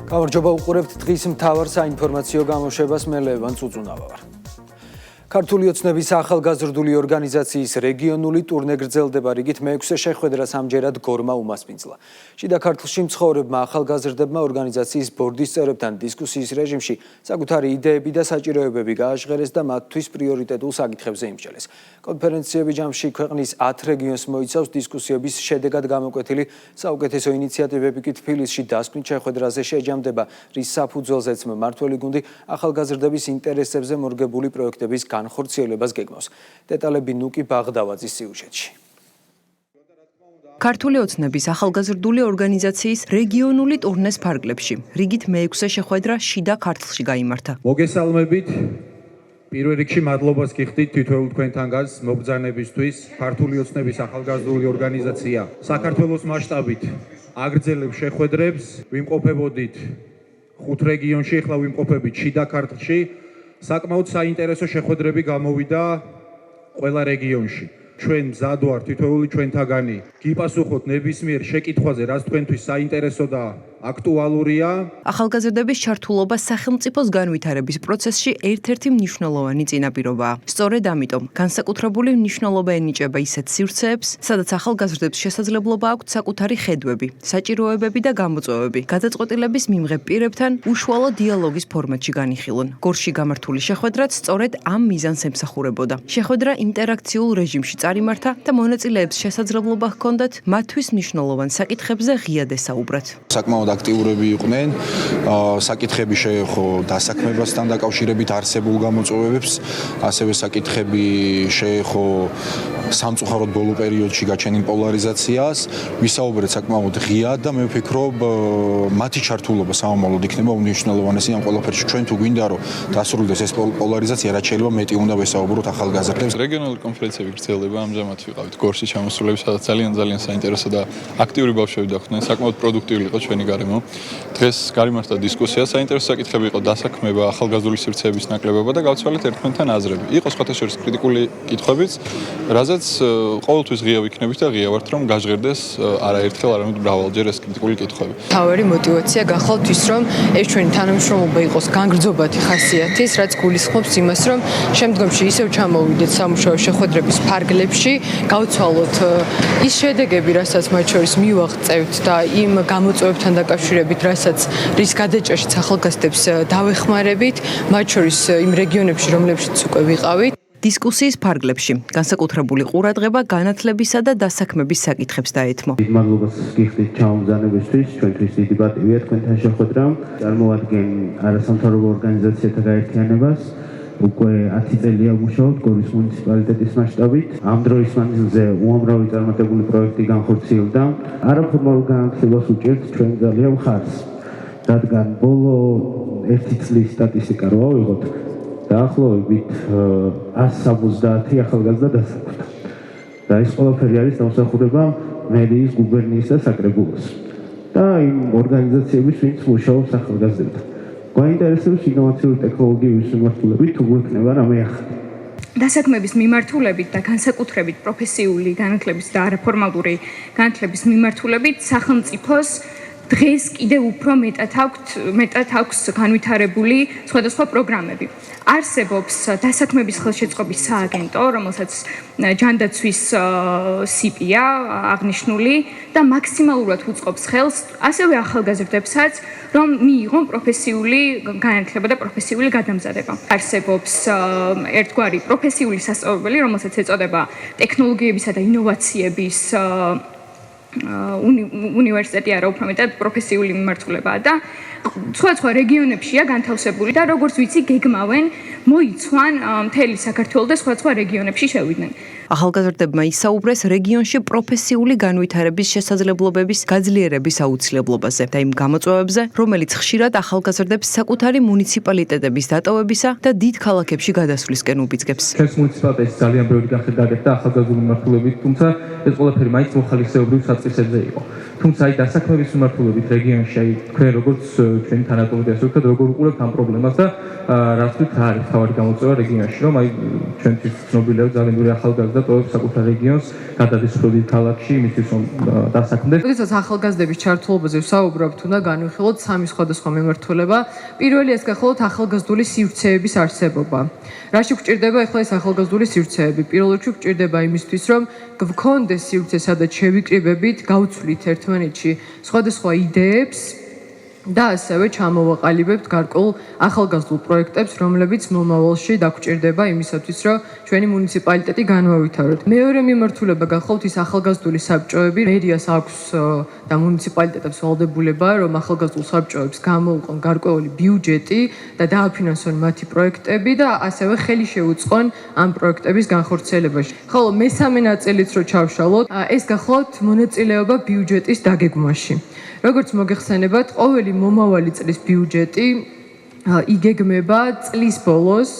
გამარჯობა უყურებთ დღის მთავარ საინფორმაციო გამოშვებას მე ლევან წუწუნავა ვარ. ქართული ოცნების ახალგაზრდული ორგანიზაციის რეგიონული ტურნე გრძელდება რიგით მე-6 შეხვედრას ამჯერად გორმა უმასპინძლა. შიდა ქართლში მცხოვრებმა ახალგაზრდებმა ორგანიზაციის ბორდის წევრებთან დისკუსიის რეჟიმში საკუთარი იდეები და საჭიროებები გააჟღერეს და მათთვის პრიორიტეტულ საკითხებზე იმსჯელეს. კონფერენციები ჯამში ქვეყნის 10 რეგიონს მოიცავს დისკუსიების შედეგად გამოკვეთილი საუკეთესო ინიციატივები კი თბილისში დასკვნით შეხვედრაზე შეჯამდება, რის საფუძველზეც მმართველი გუნდი ახალგაზრდების ინტერესებზე მორგებული პროექტების განხორციელებას გეგმავს. დეტალები ნუკი ბაღდავაძის სიუჟეტში. ქართული ოცნების ახალგაზრდული ორგანიზაციის რეგიონული ტურნეს ფარგლებში რიგით მე-6 შეხვედრა შიდა ქართლში გაიმართა. მოგესალმებით. პირველ რიგში მადლობას გიხდით თითოეულ თქვენთან გაზ მობრძანებისთვის. ქართული ოცნების ახალგაზრდული ორგანიზაცია საქართველოს მასშტაბით აგრძელებს შეხვედრებს. ვიმყოფებოდით 5 რეგიონში, ახლა ვიმყოფებით შიდა ქართლში. საკმაოდ საინტერესო შეხვედრები გამოვიდა ყველა რეგიონში. ჩვენ მზად ვართ თითოეული ჩვენთაგანი გიპასუხოთ ნებისმიერ შეკითხვაზე, რაც თქვენთვის საინტერესო და აქტუალურია. ახალგაზრდების ჩართულობა სახელმწიფოს განვითარების პროცესში ერთ-ერთი მნიშვნელოვანი წინაპირობაა. სწორედ ამიტომ განსაკუთრებული მნიშვნელობა ენიჭება ისეთ სივრცეებს, სადაც ახალგაზრდებს შესაძლებლობა აქვთ საკუთარი ხედვები, საჭიროებები და გამოწვევები გადაწყვეტილების მიმღებ პირებთან უშუალო დიალოგის ფორმატში განიხილონ. გორში გამართული შეხვედრაც სწორედ ამ მიზანს ემსახურებოდა. შეხვედრა ინტერაქციულ რეჟიმში წარიმართა და მონაწილეებს შესაძლებლობა ჰქონდათ მათთვის მნიშვნელოვან საკითხებზე ღიად ესაუბრათ. საკმაოდ აქტიურები იყვნენ, საკითხები შეეხო დასაქმებასთან დაკავშირებით არსებულ გამოწვევებს, ასევე საკითხები შეეხო სამწუხაროდ ბოლო პერიოდში გაჩენილ პოლარიზაციას, ვისაუბრეთ საკმაოდ ღიად და მე ვფიქრობ, მათი ჩართულობა სამომავლოდ იქნება უმნიშვნელოვანესი ამ ყველაფერში. ჩვენ თუ გვინდა რომ დასრულდეს ეს პოლარიზაცია, რაც შეიძლება მეტი უნდა ვესაუბროთ ახალგაზრდებს. რეგიონალური კონფერენციები გრძელდება, ამჟამად ვიყავით გორში ჩამოსულები, სადაც ძალიან საინტერესო და აქტიური ბავშვები დახვდნენ, საკმაოდ პროდუქტიული იყო ჩვენი გარემო. დღეს გამართა დისკუსია, საინტერესო საკითხები იყო დასაქმება, ახალგაზრდული სივრცეების ნაკლებობა და გავცვალეთ ერთმანეთთან აზრები. იყო სხვათა შორის კრიტიკული კითხვებიც, რაზეც ყოველთვის ღია ვიქნებით და ღია ვართ რომ გაჟღერდეს არაერთხელ, არამედ მრავალჯერ ეს კრიტიკული კითხვები. თავარი мотиваცია გახალთ ის რომ ეს ჩვენი თანამშრომლობა იყოს განგრძობათი ხასიათის, რაც გულისხმობს იმას, რომ შემდგომში ისევ ჩამოვიდეთ სამუშაო შეხვედრების ფარგლებში, გავცვალოთ ის შედეგები, რასაც მათ შორის მივაღწევთ და იმ გამოწვევებთან დაკავშირებით, რის გადაჭრაშიც ახალგაზრდებს დავეხმარებით, მათ შორის იმ რეგიონებში, რომლებშიც უკვე ვიყავით. დისკუსიის ფარგლებში განსაკუთრებული ყურადღება განათლებისა და დასაქმების საკითხებს დაეთმო. მადლობას გიხდით ჩამომზადებისთვის, ჩვენთვის დიდი პატივია თქვენთან შეხვედრამ. წარმოვადგენ არასამთავრობო ორგანიზაციათა გაერთიანებას. უკვე 10 წელია ვმუშაობთ გორის მუნიციპალიტეტის მასშტაბით. ამ დროის მანძილზე უამრავი წარმატებული პროექტი განხორციელდა. არაფორმალურ განათლებას უჭერთ ჩვენ ძალიან მხარს, რადგან ბოლო 1 წლის სტატისტიკა რო ავიღოთ, დაახლოებით 170 ახალგაზრდა დასაქმდა. და ეს ყველაფერი არის დამსახურება მერიის, გუბერნიის და საკრებულოს და იმ ორგანიზაციების, ვინც მუშაობს ახალგაზრდებთან. გაინტერესებს ინოვაციური ტექნოლოგიების მიმართულებით თუ გვექნება რამე ახალი. დასაქმების მიმართულებით და განსაკუთრებით პროფესიული განათლების და არაფორმალური განათლების მიმართულებით სახელმწიფოს დღეს კიდევ უფრო მეტად აქვს განვითარებული სხვადასხვა პროგრამები. არსებობს დასაქმების ხელშეწყობის სააგენტო, რომელსაც ჯანდაცვის CP-ა აღნიშნული და მაქსიმალურად უწყობს ხელს ასევე ახალგაზრდებსაც, რომ მიიღონ პროფესიული განათლება და პროფესიული გადამზადება. არსებობს ერთგვარი პროფესიული სასწავლებელი, რომელსაც ეწოდება ტექნოლოგიებისა და ინოვაციების უნივერსიტეტი, არა უფრო მეტად პროფესიული მიმართულებაა და სხვა რეგიონებშია განთავსებული და როგორც ვიცი გეგმავენ მოიცვან მთელი საქართველო და სხვა რეგიონებში შევიდნენ. ახალგაზრდებმა ისაუბრეს რეგიონში პროფესიული განვითარების შესაძლებლობების გაძლიერების აუცილებლობაზე და იმ გამოწვევებზე, რომელიც ხშირად ახალგაზრდებს საკუთარი მუნიციპალიტეტების დატოვებისა და დიდ ქალაქებში გადასვლისკენ უბიძგებს. ჩვენს მუნიციპალიტეტში ძალიან ბევრი განხილვა და ახალგაზრდული მიმართულებით, თუმცა ეს ყველაფერი მაინც მოხალისეობრივ საწყისებზე იყო. თუმცა აი დასაქმების მიმართულებით რეგიონში აი თქვენ როგორც ჩვენი თანატოლოგია ასე ვთქვათ, როგორ უყურებთ ამ პრობლემას და რას თვით რა არის თავი გამოწვევა რეგიონში, რომ აი ჩვენთვის ცნობილია ძალიან ბევრი ახალგაზრდა ტოვებს საკუთარ რეგიონს, გადადის ფროდით ქალაქში, იმისთვის რომ დასაქმდეს. როდესაც ახალგაზრდების ჩართულობაზე ვსაუბრობთ, უნდა განვიხილოთ სამი სხვადასხვა მიმართულება. პირველი ეს გახლავთ ახალგაზრდული სივრცეების არსებობა. რაში გვჭირდება ახლა ეს ახალგაზრდული სივრცეები? პირველ რიგში გვჭირდება იმისთვის, რომ გვქონდეს სივრცე, სადაც შევიკრიბებით, გავცვლით ერთმანეთში სხვადასხვა იდეებს და ასევე ჩამოვაყალიბებთ გარკვეულ ახალგაზრდულ პროექტებს, რომლებიც მომავალში დაგვჭირდება იმისათვის, რომ ჩვენი მუნიციპალიტეტი განვავითაროთ. მეორე მიმართულება გახლავთ ის ახალგაზრდული საბჭოები. მერიას აქვს და მუნიციპალიტეტებს ვალდებულება, რომ ახალგაზრდულ საბჭოებს გამოუყონ გარკვეული ბიუჯეტი და დააფინანსონ მათი პროექტები და ასევე ხელი შეუწყონ ამ პროექტების განხორციელებაში. ხოლო მესამე ნაწილიც რო ჩავშალოთ, ეს გახლავთ მონაწილეობა ბიუჯეტის დაგეგმვაში. როგორც მოგეხსენებათ, ყოველი მომავალი წლის ბიუჯეტი იგეგმება წლის ბოლოს.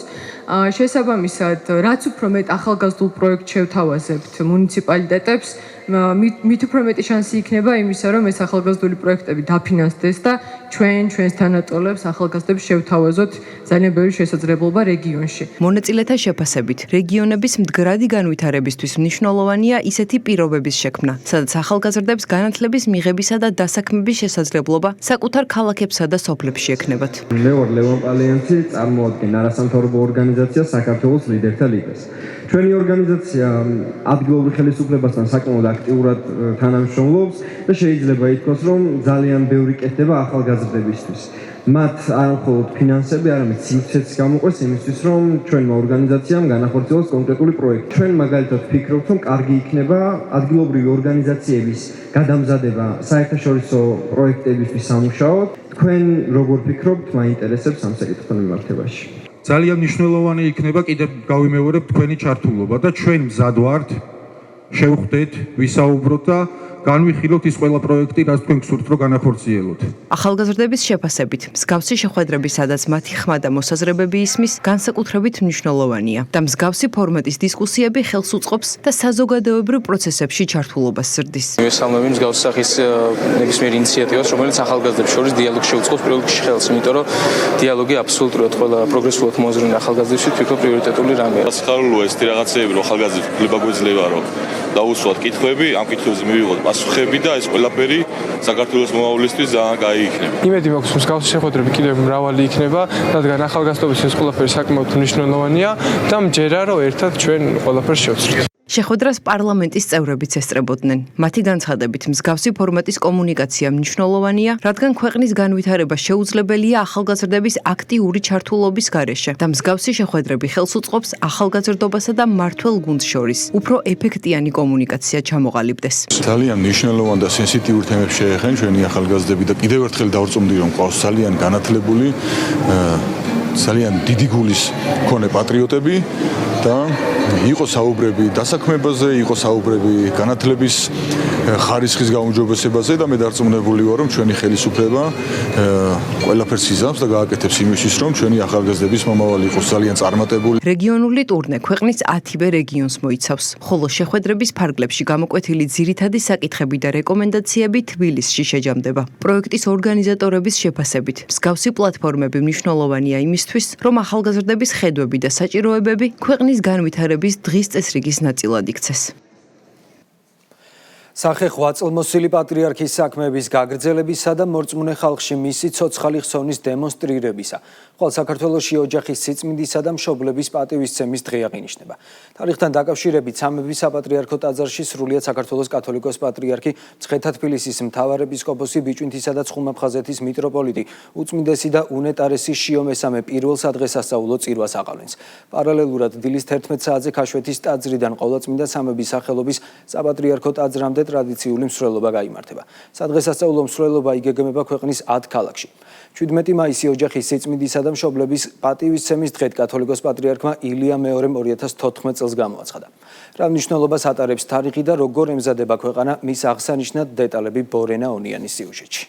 შესაბამისად, რაც უფრო მეტ ახალგაზრდულ პროექტს შევთავაზებთ მუნიციპალიტეტებს, მით უფრო მეტი შანსი იქნება იმისა, რომ ეს ახალგაზრდული პროექტები დაფინანსდეს და ჩვენს თანატოლებს ახალგაზრდებს შევთავაზოთ ძალიან ბევრი შესაძლებლობა რეგიონში. მონაწილეთა შეფასებით, რეგიონების მდგრადი განვითარებისთვის მნიშვნელოვანია ისეთი პირობების შექმნა, სადაც ახალგაზრდებს განათლების მიღებისა და დასაქმების შესაძლებლობა საკუთარ ქალაქებსა და სოფლებში ექნებათ. მე ვარ ლევან პალიანცი, წარმოვადგენ არასამთავრობო ორგანიზაცია საქართველოს ლიდერთა ლიგას. ჩვენი ორგანიზაცია ადგილობრივ ხელისუფლებასთან საკმაოდ აქტიურად თანამშრომლობს და შეიძლება ითქვას, რომ ძალიან ბევრი კეთდება ახალგაზრდებისთვის. მათ არ მხოლოდ ფინანსები, არამედ სივრცეც გამოყვეს იმისთვის, რომ ჩვენმა ორგანიზაციამ განახორციელოს კონკრეტული პროექტი. ჩვენ მაგალითად ვფიქრობთ, რომ კარგი იქნება ადგილობრივი ორგანიზაციების გადამზადება საერთაშორისო პროექტებისთვის სამუშაოდ. თქვენ როგორ ფიქრობთ, მაინტერესებს ამ საკითხთან მიმართებაში? ძალიან მნიშვნელოვანი იქნება კიდევ გავიმეორებ თქვენი ჩართულობა და ჩვენ მზად ვართ შევხვდეთ, ვისაუბროთ და განვიხილოთ ის ყველა პროექტი, რაც თქვენ გსურთ, რომ განახორციელოთ. ახალგაზრდების შეფასებით, მსგავსი შეხვედრები, სადაც მათი ხმა და მოსაზრებები ისმის, განსაკუთრებით მნიშვნელოვანია და მსგავსი ფორმატის დისკუსიები ხელს უწყობს და საზოგადოებრივ პროცესებში ჩართულობას ზრდის. მესალმები მსგავსი სახის ნებისმიერ ინიციატივას, რომელიც ახალგაზრდებს შორის დიალოგს შეუწყობს პირველ რიგში ხელს, იმიტომ რომ დიალოგი აბსოლუტურად ყველა პროგრესულად მოაზროვნე ახალგაზრდებს ვფიქრობ პრიორიტეტული რამეა. სიხარულოა ეს რაღაცეები, რომ ახალგაზრდებს უფლება გვეძლება, რომ დაუსვათ კითხვები, ამ კითხვებზე მივიღოთ პასუხები და ეს ყველაფერი საქართველოს მომავლისთვის ძალიან კაი იქნება. იმედი მაქვს, მსგავსი შეხვედრები კიდევ მრავალი იქნება, რადგან ახალგაზრდობის ეს ყველაფერი საკმაოდ მნიშვნელოვანია და მჯერა, რომ ერთად ჩვენ ყველაფერს შევცვლით. შეხვედრას პარლამენტის წევრებიც ესწრებოდნენ. მათი განცხადებით, მსგავსი ფორმატის კომუნიკაცია მნიშვნელოვანია, რადგან ქვეყნის განვითარება შეუძლებელია ახალგაზრდების აქტიური ჩართულობის გარეშე და მსგავსი შეხვედრები ხელს უწყობს ახალგაზრდობასა და მმართველ გუნდს შორის უფრო ეფექტიანი კომუნიკაცია ჩამოყალიბდეს. ძალიან მნიშვნელოვანი და სენსიტიური თემებს შეეხენ ჩვენი ახალგაზრდები და კიდევ ერთხელ დავწუნდი, რომ ყავს ძალიან განათლებული, ძალიან დიდი გულის მქონე პატრიოტები და იყო საუბრები დასაქმებაზე, იყო საუბრები განათლების ხარისხის გაუმჯობესებაზე და მე დარწმუნებული ვარ, რომ ჩვენი ხელისუფლება ყველაფერს იზამს და გააკეთებს იმისთვის, რომ ჩვენი ახალგაზრდების მომავალი იყოს ძალიან წარმატებული. რეგიონული ტურნე ქვეყნის 10-ვე რეგიონს მოიცავს, ხოლო შეხვედრების ფარგლებში გამოკვეთილი ძირითადი საკითხები და რეკომენდაციები თბილისში შეჯამდება. პროექტის ორგანიზატორების შეფასებით, მსგავსი პლატფორმები მნიშვნელოვანია იმისთვის, რომ ახალგაზრდების ხედვები და საჭიროებები ქვეყნის განვითარების დღის წესრიგის ნაწილად იქცეს. სახეხვა წელმოსილი პატრიარქის საქმეების გაგრძელებისა და მორწმუნე ხალხში მისი ცოცხალი ხსოვნის დემონსტრირებისა, ხოლო საქართველოში ოჯახის სიწმინდისა და მშობლების პატივისცემის დღე აღინიშნება. თარიღთან დაკავშირებით სამების საპატრიარქო ტაძარში სრულიად საქართველოს კათოლიკოს პატრიარქი მცხეთა თბილისის მთავარეპისკოპოსი ბიჭვინთისა და ცხუნაფხაზეთის მიტროპოლიტი უწმინდესი და უნეტარესი შიო მესამე პირველ სადღესასწაულო წირვას აყალვენს. პარალელურად დილის 11 საათზე ქაშვეთის ტაძრიდან ყოვლადწმინდა სამების სახელობის საპატრიარქო ტაძრამდე ტრადიციული მსვლელობა გაიმართება. სადღესასწაულო მსვლელობა იგეგმება ქვეყნის 10 ქალაქში. 17 მაისი ოჯახის სიწმინდისა და მშობლების პატივისცემის დღედ კათოლიკოს პატრიარქმა ილია მეორემ 2014 წელს გამოაცხადა. რა მნიშვნელობას ატარებს თარიღი და როგორ ემზადება ქვეყანა, მის აღსანიშნად დეტალები ბორენა ონიანის სიუჟეტში.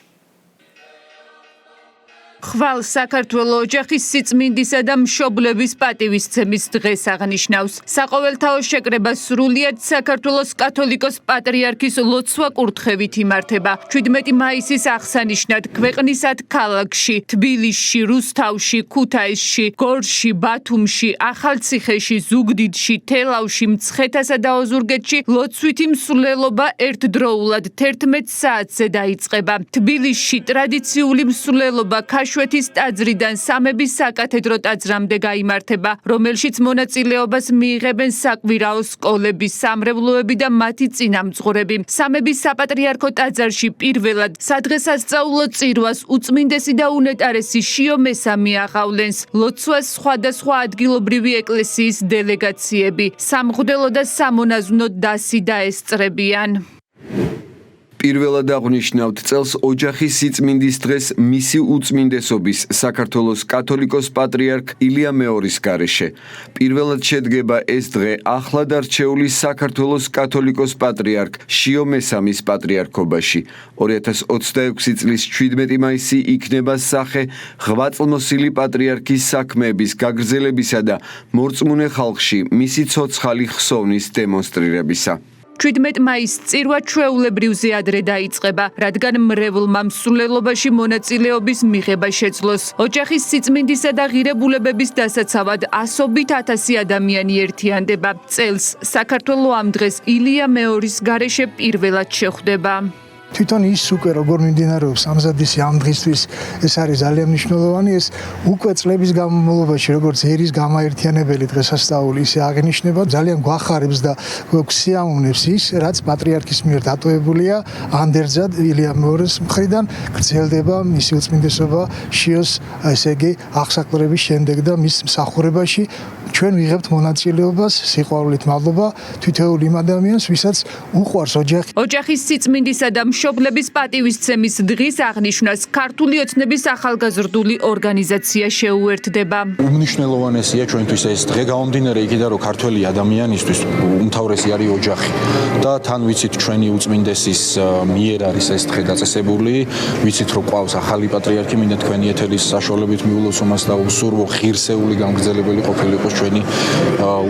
ხვალ საქართველოს ოჯახის სიწმინდისა და მშობლების პატივისცემის დღეს აღნიშნავს. საყოველთაო შეკრება სრულიად საქართველოს კათოლიკოს პატრიარქის ლოცვა კურთხევით იმართება. 17 მაისის აღსანიშნად ქვეყნისად ქალაქში, თბილისში, რუსთავში, ქუთაისში, გორში, ბათუმში, ახალციხეში, ზუგდიდში, თელავში, მცხეთასა და ოზურგეთში ლოცვითი მსვლელობა ერთდროულად 11 საათზე დაიწყება. თბილისში ტრადიციული მსვლელობა შვეთის ტაძრიდან სამების საკათედრო ტაძრამდე გაიმართება, რომელშიც მონაწილეობას მიიღებენ საკვირაო სკოლები, სამრევლოები და მათი წინამძღვრები. სამების საპატრიარქო ტაძარში პირველად სადღესასწაულო წირვას უწმინდესი და უნეტარესი შიო მესა მიაღავლენს. ლოცვას სხვადასხვა ადგილობრივი ეკლესიის დელეგაციები, სამღვდელო და სამონაზვნო დასი დაესწრებიან. პირველად აღნიშნავთ წელს ოჯახის სიწმინდის დღეს მისი უწმინდესობის საქართველოს კათოლიკოს პატრიარქ ილია მეორის გარეშე. პირველად შედგება ეს დღე ახლად არჩეული საქართველოს კათოლიკოს პატრიარქ შიო მესამის პატრიარქობაში. 2026 წლის 17 მაისი იქნება სახე ღვაწლმოსილი პატრიარქის საქმეების გაგრძელებისა და მორწმუნე ხალხში მისი ცოცხალი ხსოვნის დემონსტრირებისა. 17 მაისს წირვა ჩვეულებრივზე ადრე დაიწყება, რადგან მრევლმა მსვლელობაში მონაწილეობის მიღება შეძლოს. ოჯახის სიწმინდისა და ღირებულებების დასაცავად ასობით ათასი ადამიანი ერთიანდება. წელს საქართველო ამ დღეს ილია მეორის გარეშე პირველად შეხვდება. თვითონ ის უკვე როგორ მიმდინარეობს ამზადისი ამ დღისთვის ეს არის ძალიან მნიშვნელოვანი. ეს უკვე წლების განმავლობაში როგორც ერის გამაერთიანებელი დღესასწაული ისე აღინიშნება, ძალიან გვახარებს და გვსიამოვნებს ის, რაც პატრიარქის მიერ დატოვებულია ანდერძად ილია მეორის მხრიდან გრძელდება მისი უწმინდესობა შიოს ესე იგი აღსაკლების შემდეგ და მის მსახურებაში ჩვენ ვიღებთ მონაწილეობას, სიყვარულით მადლობა თითოეულ იმ ადამიანს, ვისაც უყვარს ოჯახი. ოჯახის სიწმინდისა და მშობლების პატივისცემის დღის აღნიშვნას ქართული ოცნების ახალგაზრდული ორგანიზაცია შეუერთდება. უმნიშვნელოვანესია ჩვენთვის ეს დღე გამომდინარე იქიდან, რომ ქართველი ადამიანისთვის უმთავრესი არის ოჯახი და თან ვიცით ჩვენი უწმინდესის მიერ არის ეს დღე დაწესებული, ვიცით რომ ყავს ახალი პატრიარქი, მინდა თქვენი ეთერის საშუალებით მიულოცო მას და უსურვო ღირსეული გამგრძელებელი ყოფილიყო ჩვენი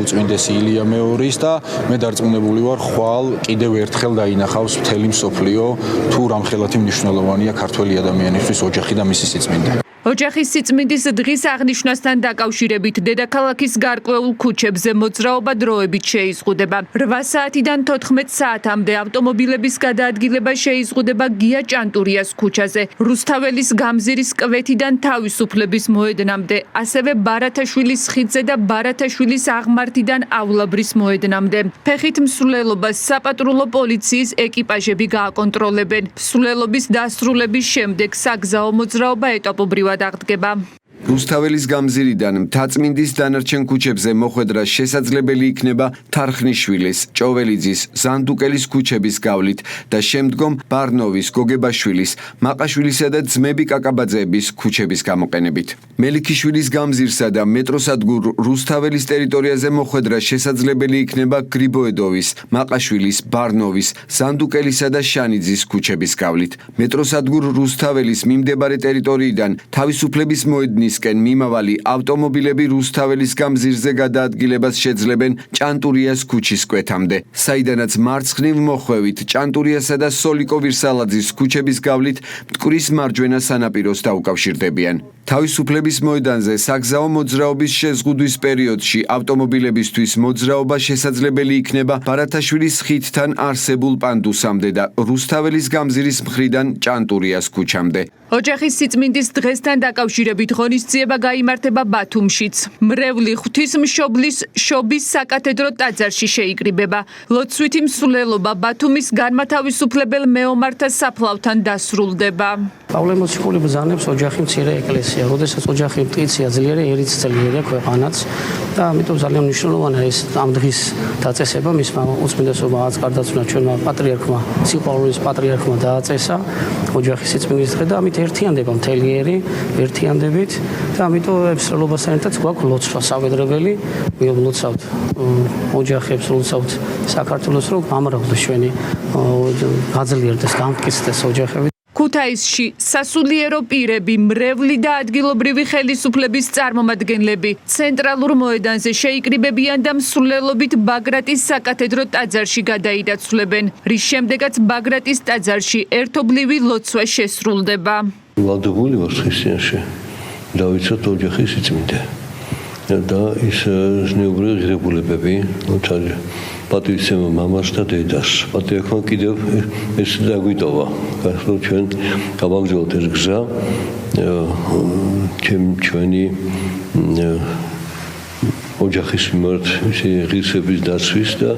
უწმინდესი ილია მეორის და მე დარწმუნებული ვარ ხვალ კიდევ ერთხელ დაინახავს მთელი მსოფლიო თუ რამხელათი მნიშვნელოვანია ქართველი ადამიანისთვის ოჯახი და მისი სიწმინდე. ოჯახის სიწმინდის დღის აღნიშვნასთან დაკავშირებით დედაქალაქის გარკვეულ ქუჩებზე მოძრაობა დროებით შეიზღუდება. 8 საათიდან 14 საათამდე ავტომობილების გადაადგილება შეიზღუდება გია ჭანტურიას ქუჩაზე, რუსთაველის გამზირის კვეთიდან თავისუფლების მოედნამდე, ასევე ბარათაშვილის ხიდზე და ბარათაშვილის აღმართიდანავლაბრის მოედნამდე. ფეხით მსვლელობას საპატრულო პოლიციის ეკიპაჟები გააკონტროლებენ. მსვლელობის დასრულების შემდეგ საგზაო მოძრაობა ეტაპობრივად აღდგება. რუსთაველის გამზირიდან მთაწმინდის დანარჩენ ქუჩებზე მოხვედრა შესაძლებელი იქნება თარხნიშვილის, ჭოველიძის, ზანდუკელის ქუჩების გავლით და შემდგომ ბარნოვის, გოგებაშვილის, მაყაშვილისა და ძმები კაკაბაძეების ქუჩების გამოყენებით. მელიქიშვილის გამზირსა და მეტროსადგურ რუსთაველის ტერიტორიაზე მოხვედრა შესაძლებელი იქნება გრიბოედოვის, მაყაშვილის, ბარნოვის, ზანდუკელისა და შანიძის ქუჩების გავლით. მეტროსადგურ რუსთაველის მიმდებარე ტერიტორიიდან თავისუფლების მოედნის მიმავალი ავტომობილები რუსთაველის გამზირზე გადაადგილებას შეძლებენ ჭანტურიას ქუჩის კვეთამდე, საიდანაც მარცხნივ მოხვევით ჭანტურიასა და სოლიკო ვირსალაძის ქუჩების გავლით მტკვრის მარჯვენა სანაპიროს დაუკავშირდებიან. თავისუფლების მოედანზე საგზაო მოძრაობის შეზღუდვის პერიოდში ავტომობილებისთვის მოძრაობა შესაძლებელი იქნება ბარათაშვილის ხიდთან არსებულ პანდუსამდე და რუსთაველის გამზირის მხრიდან ჭანტურიას ქუჩამდე. ოჯახის სიწმინდის დღესთან დაკავშირებით ღონისძიება გაიმართება ბათუმშიც. მრევლი ღვთისმშობლის შობის საკათედრო ტაძარში შეიკრიბება. ლოცვითი მსვლელობა ბათუმის განმათავისუფლებელ მეომართა საფლავთან დასრულდება. პავლე მოციქული ბრძანებს ოჯახი მცირე ეკლესია, როდესაც ოჯახი მტკიცია ძლიერი, ერიც ძლიერია ქვეყანაც და ამიტომ ძალიან მნიშვნელოვანია ეს ამ დღის დაწესება მისმა უწმინდესობა აცკარდაცვნა ჩვენმა პატრიარქმა, სიყვარულის პატრიარქმა დააწესა ოჯახის სიწმინდის დღე და ამით ერთიანდება მთელი ერი, ერთიანდებით და ამიტომ მსვლელობასთან ერთად გვაქვს ლოცვა სამედრებელი, მილოცავთ ოჯახებს, ლოცავთ საქართველოს, რომ ამრავლდეს ჩვენი გაძლიერდეს, გამტკიცდეს ოჯახები. ქუთაისში სასულიერო პირები, მრევლი და ადგილობრივი ხელისუფლების წარმომადგენლები ცენტრალურ მოედანზე შეიკრიბებიან და მსვლელობით ბაგრატის საკათედრო ტაძარში გადაიდაცვლებენ, რის შემდეგაც ბაგრატის ტაძარში ერთობლივი ლოცვა შესრულდება. ვალდებული ვარ ხრისტიანში. დავიცოთ ოჯახის სიწმინდე. და ის ზნეობრივი ღირებულებები, პატივისცემა მამას და დედას. პატრიარქმა კიდევ ეს დაგვიტოვა. გახსოვ ჩვენ გავაგზავნოთ ეს გზა ჩვენი ოჯახის მიმართ მისი ღირსების დაცვის და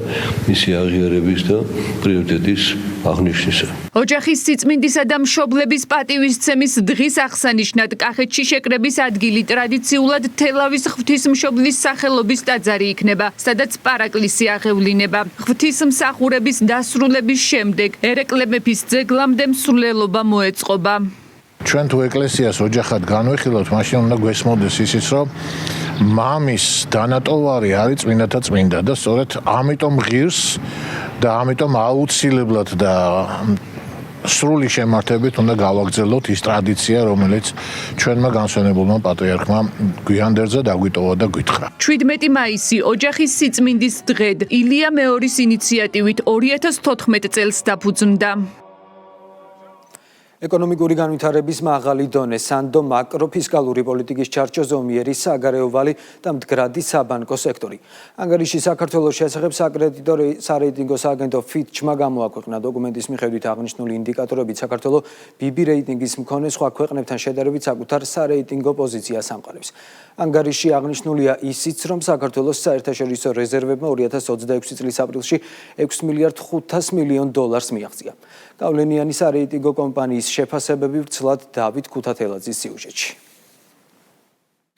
მისი აღიარების და პრიორიტეტის აღნიშვნისა. ოჯახის სიწმინდისა და მშობლების პატივისცემის დღის აღსანიშნად კახეთში შეკრების ადგილი ტრადიციულად თელავის ღვთისმშობლის სახელობის ტაძარი იქნება, სადაც პარაკლისი აღევლინება. ღვთისმსახურების დასრულების შემდეგ ერეკლე მეფის ძეგლამდე მსვლელობა მოეწყობა. ჩვენ თუ ეკლესიას ოჯახად განვიხილავთ, მაშინ უნდა გვესმოდეს ისიც, რომ მამის დანატოვარი არის წმინდათა წმინდა და სწორედ ამიტომ ღირს და ამიტომ აუცილებლად და სრული შემართებით უნდა გავაგრძელოთ ის ტრადიცია, რომელიც ჩვენმა განსვენებულმა პატრიარქმა გვიანდერძა დაგვიტოვა და გვითხრა. 17 მაისი ოჯახის სიწმინდის დღედ ილია მეორის ინიციატივით 2014 წელს დაფუძნდა. ეკონომიკური განვითარების მაღალი დონე, სანდო მაკროფისკალური პოლიტიკის ჩარჩო ზომიერი საგარეო ვალი და მდგრადი საბანკო სექტორი. ანგარიში საქართველოს შესახებ საკრედიტო სარეიტინგო სააგენტო ფიტჩმა გამოაქვეყნა. დოკუმენტის მიხედვით აღნიშნული ინდიკატორებით საქართველოს BB რეიტინგის მქონე სხვა ქვეყნებთან შედარებით საკუთარ სარეიტინგო პოზიციას ამყარებს. ანგარიში აღნიშნულია ისიც, რომ საქართველოს საერთაშორისო რეზერვებმა 2026 წლის აპრილში $6 მილიარდ 500 მილიონ მიაღწია. გავლენიანი სარეიტინგო კომპანიის შეფასებები ვრცლად დავით ქუთათელაძის სიუჟეტში.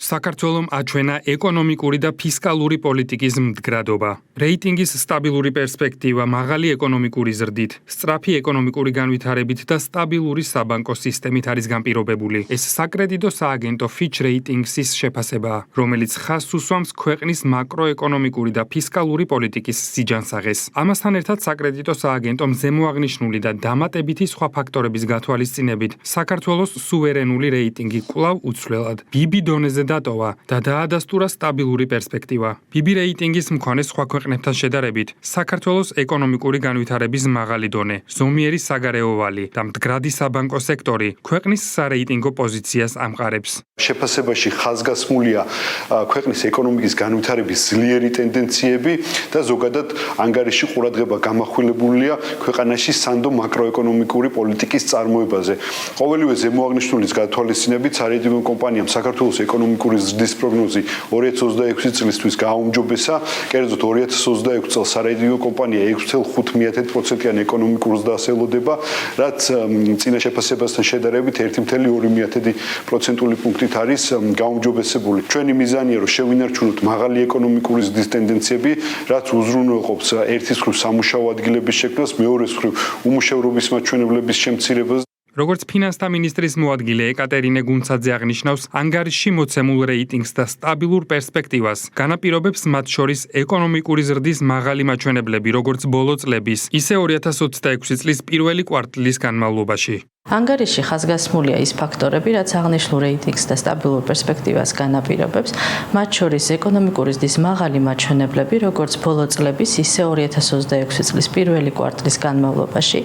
საქართველომ აჩვენა ეკონომიკური და ფისკალური პოლიტიკის მდგრადობა. რეიტინგის სტაბილური პერსპექტივა, მაღალი ეკონომიკური ზრდით, სწრაფი ეკონომიკური განვითარებით და სტაბილური საბანკო სისტემით არის განპირობებული. ეს საკრედიტო სააგენტო Fitch Ratings-ის შეფასებაა, რომელიც ხაზს უსვამს ქვეყნის მაკროეკონომიკური და ფისკალური პოლიტიკის სიჯანსაღეს. ამასთან ერთად საკრედიტო სააგენტომ ზემოაღნიშნული და დამატებითი სხვა ფაქტორების გათვალისწინებით საქართველოს სუვერენული რეიტინგი კვლავ უცვლელად BB დონეზე დატოვა და დაადასტურა სტაბილური პერსპექტივა. BB რეიტინგის მქონე სხვა ქვეყნებთან შედარებით საქართველოს ეკონომიკური განვითარების მაღალი დონე, ზომიერი საგარეო ვალი და მდგრადი საბანკო სექტორი ქვეყნის სარეიტინგო პოზიციას ამყარებს. შეფასებაში ხაზგასმულია ქვეყნის ეკონომიკის განვითარების ძლიერი ტენდენციები და ზოგადად ანგარიში ყურადღება გამახვილებულია ქვეყანაში სანდო მაკროეკონომიკური პოლიტიკის წარმოებაზე. ყოველივე ზემოაღნიშნულის გათვალისწინებით სარეიტინგო კომპანიამ საქართველოს ეკონომიკური ზრდის პროგნოზი 2026 წლისთვის გააუმჯობესა, კერძოდ 2026 წელს სარეიტინგო კომპანია 6.5%-იანი ეკონომიკურ ზრდას ელოდება, რაც წინა შეფასებასთან შედარებით 1.2%-იანი პუნქტით არის გაუმჯობესებული. ჩვენი მიზანია, რომ შევინარჩუნოთ მაღალი ეკონომიკური ზრდის ტენდენციები, რაც უზრუნველყოფს ერთის მხრივ სამუშაო ადგილების შექმნას, მეორეს მხრივ უმუშევრობის მაჩვენებლების შემცირებას. როგორც ფინანსთა მინისტრის მოადგილე ეკატერინე გუნცაძე აღნიშნავს, ანგარიში მოცემულ რეიტინგს და სტაბილურ პერსპექტივას განაპირობებს მათ შორის ეკონომიკური ზრდის მაღალი მაჩვენებლები, როგორც ბოლო წლების, ისე 2026 წლის პირველი კვარტლის განმავლობაში. ანგარიში ხაზგასმულია ის ფაქტორები, რაც აღნიშნულ რეიტინგს და სტაბილურ პერსპექტივას განაპირობებს, მათ შორის ეკონომიკური ზრდის მაღალი მაჩვენებლები, როგორც ბოლო წლების, ისე 2026 წლის პირველი კვარტლის განმავლობაში.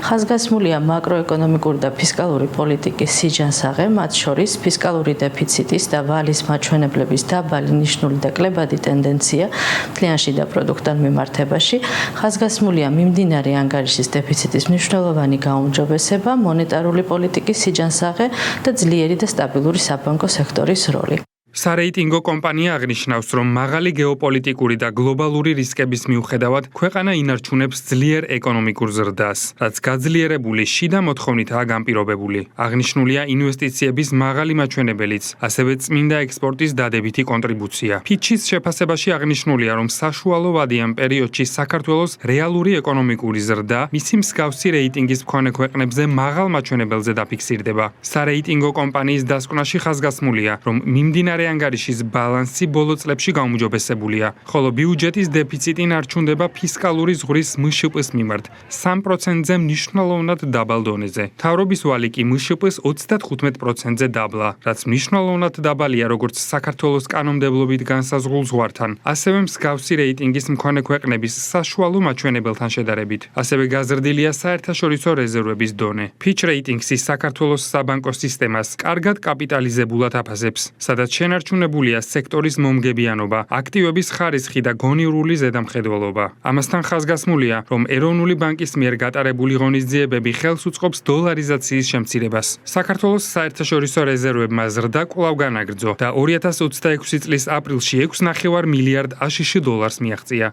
ხაზგასმულია მაკროეკონომიკური და ფისკალური პოლიტიკის სიჯანსაღე, მათ შორის ფისკალური დეფიციტის და ვალის მაჩვენებლების დაბალი ნიშნული და კლებადი ტენდენცია მთლიანში და პროდუქტთან მიმართებაში. ხაზგასმულია მიმდინარე ანგარიშის დეფიციტის მნიშვნელოვანი გაუმჯობესება, მონეტარული პოლიტიკის სიჯანსაღე და ძლიერი და სტაბილური საბანკო სექტორის როლი. სარეიტინგო კომპანია აღნიშნავს, რომ მაღალი გეოპოლიტიკური და გლობალური რისკების მიუხედავად ქვეყანა ინარჩუნებს ძლიერ ეკონომიკურ ზრდას, რაც გაძლიერებული შიდა მოთხოვნითაა განპირობებული. აღნიშნულია ინვესტიციების მაღალი მაჩვენებელიც, ასევე წმინდა ექსპორტის დადებითი კონტრიბუცია. ფიჩის შეფასებაში აღნიშნულია, რომ საშუალო ვადიან პერიოდში საქართველოს რეალური ეკონომიკური ზრდა მისი მსგავსი რეიტინგის მქონე ქვეყნებზე მაღალ მაჩვენებელზე დაფიქსირდება. სარეიტინგო კომპანიის დასკვნაში ხაზგასმულია, რომ მიმდინარე გარეანგარიშის ბალანსი ბოლო წლებში გაუმჯობესებულია, ხოლო ბიუჯეტის დეფიციტი ნარჩუნდება ფისკალური ზღვრის მშპ-ს მიმართ 3%-ზე მნიშვნელოვნად დაბალ დონეზე. მთავრობის ვალი კი მშპ-ს 35%-ზე დაბლა, რაც მნიშვნელოვნად დაბალია როგორც საქართველოს კანონმდებლობით განსაზღვრულ ზღვართან, ასევე მსგავსი რეიტინგის მქონე ქვეყნების საშუალო მაჩვენებელთან შედარებით. ასევე გაზრდილია საერთაშორისო რეზერვების დონე. Fitch Ratings-ის საქართველოს საბანკო სისტემას კარგად კაპიტალიზებულად აფასებს, სადაც შენარჩუნებულია სექტორის მომგებიანობა, აქტივების ხარისხი და გონივრული ზედამხედველობა. ამასთან ხაზგასმულია, რომ ეროვნული ბანკის მიერ გატარებული ღონისძიებები ხელს უწყობს დოლარიზაციის შემცირებას. საქართველოს საერთაშორისო რეზერვებმა ზრდა კვლავ განაგრძო და 2026 წლის აპრილში 6.5 მილიარდ აშშ დოლარს მიაღწია.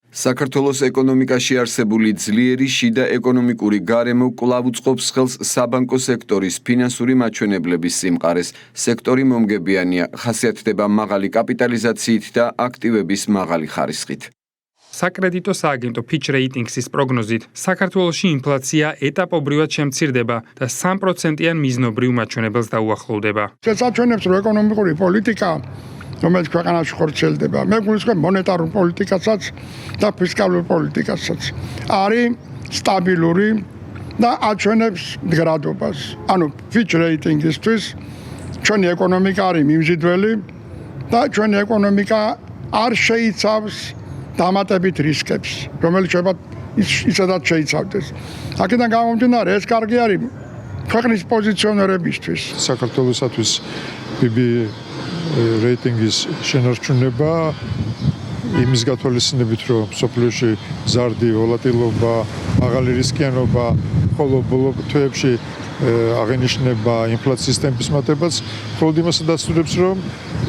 საქართველოს ეკონომიკაში არსებული ძლიერი შიდა ეკონომიკური გარემო კვლავ უწყობს ხელს საბანკო სექტორის ფინანსური მაჩვენებლების სიმყარეს. სექტორი მომგებიანია, ხასიათდება მაღალი კაპიტალიზაციით და აქტივების მაღალი ხარისხით. საკრედიტო სააგენტო Fitch Ratings-ის პროგნოზით, საქართველოში ინფლაცია ეტაპობრივად შემცირდება და 3%-იან მიზნობრივ მაჩვენებელს დაუახლოვდება. შესაჩვენებს, რომ ეკონომიკური პოლიტიკა რომელიც ქვეყანაში ხორციელდება, მე გულისხმობ მონეტარულ პოლიტიკასაც და ფისკალურ პოლიტიკასაც. არის სტაბილური და აჩვენებს მდგრადობას. ანუ Fitch Ratings-ისთვის ჩვენი ეკონომიკა არის მიმზიდველი და ჩვენი ეკონომიკა არ შეიცავს დამატებით რისკებს, რომელიც შეიძლება ისედაც შეიცავდეს. აქედან გამომდინარე, ეს კარგი არის ქვეყნის პოზიციონერებისთვის. საქართველოსათვის BB რეიტინგის შენარჩუნება იმის გათვალისწინებით, რომ სოფლიოში ზარდი ვოლატილობა, მაღალი რისკიანობა, ხოლო ბოლო თვეებში აღენიშნება ინფლაციის ტემპის მატებაც, მხოლოდ იმასაც დასტურებს, რომ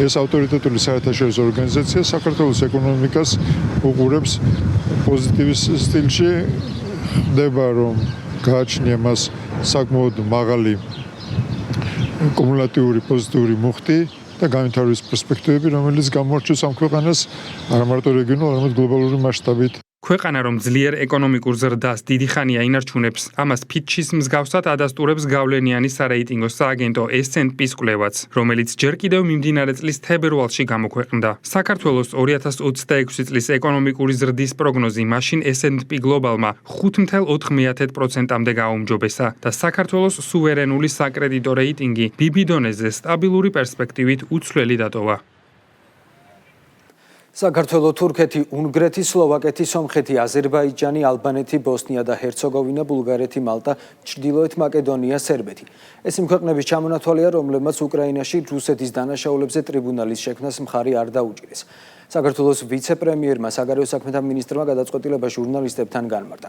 ეს ავტორიტეტული საერთაშორისო ორგანიზაცია საქართველოს ეკონომიკას უყურებს პოზიტივის სტილში, ხდება, რომ გააჩნია მას საკმაოდ მაღალი კუმულატიური პოზიტიური მუხტი და განვითარების პერსპექტივები, რომელიც გამოარჩევს ამ ქვეყანას არა მარტო რეგიონულ, არამედ გლობალური მასშტაბით. ქვეყანა რომ ძლიერ ეკონომიკურ ზრდას დიდი ხანია ინარჩუნებს, ამას Fitch-ის მსგავსად ადასტურებს გავლენიანი სარეიტინგო სააგენტო S&P-ს კვლევაც, რომელიც ჯერ კიდევ მიმდინარე წლის თებერვალში გამოქვეყნდა. საქართველოს 2026 წლის ეკონომიკური ზრდის პროგნოზი მაშინ S&P Global-მა 5.4%-მდე გააუმჯობესა და საქართველოს სუვერენული საკრედიტო რეიტინგი BB დონეზე სტაბილური პერსპექტივით უცვლელი დატოვა. საქართველო, თურქეთი, უნგრეთი, სლოვაკეთი, სომხეთი, აზერბაიჯანი, ალბანეთი, ბოსნია და ჰერცეგოვინა, ბულგარეთი, მალტა, ჩრდილოეთ მაკედონია, სერბეთი. ეს იმ ქვეყნების ჩამონათვალია, რომლებმაც უკრაინაში რუსეთის დანაშაულებზე ტრიბუნალის შექმნას მხარი არ დაუჭირეს. საქართველოს ვიცე-პრემიერმა საგარეო საქმეთა მინისტრმა გადაწყვეტილება ჟურნალისტებთან განმარტა.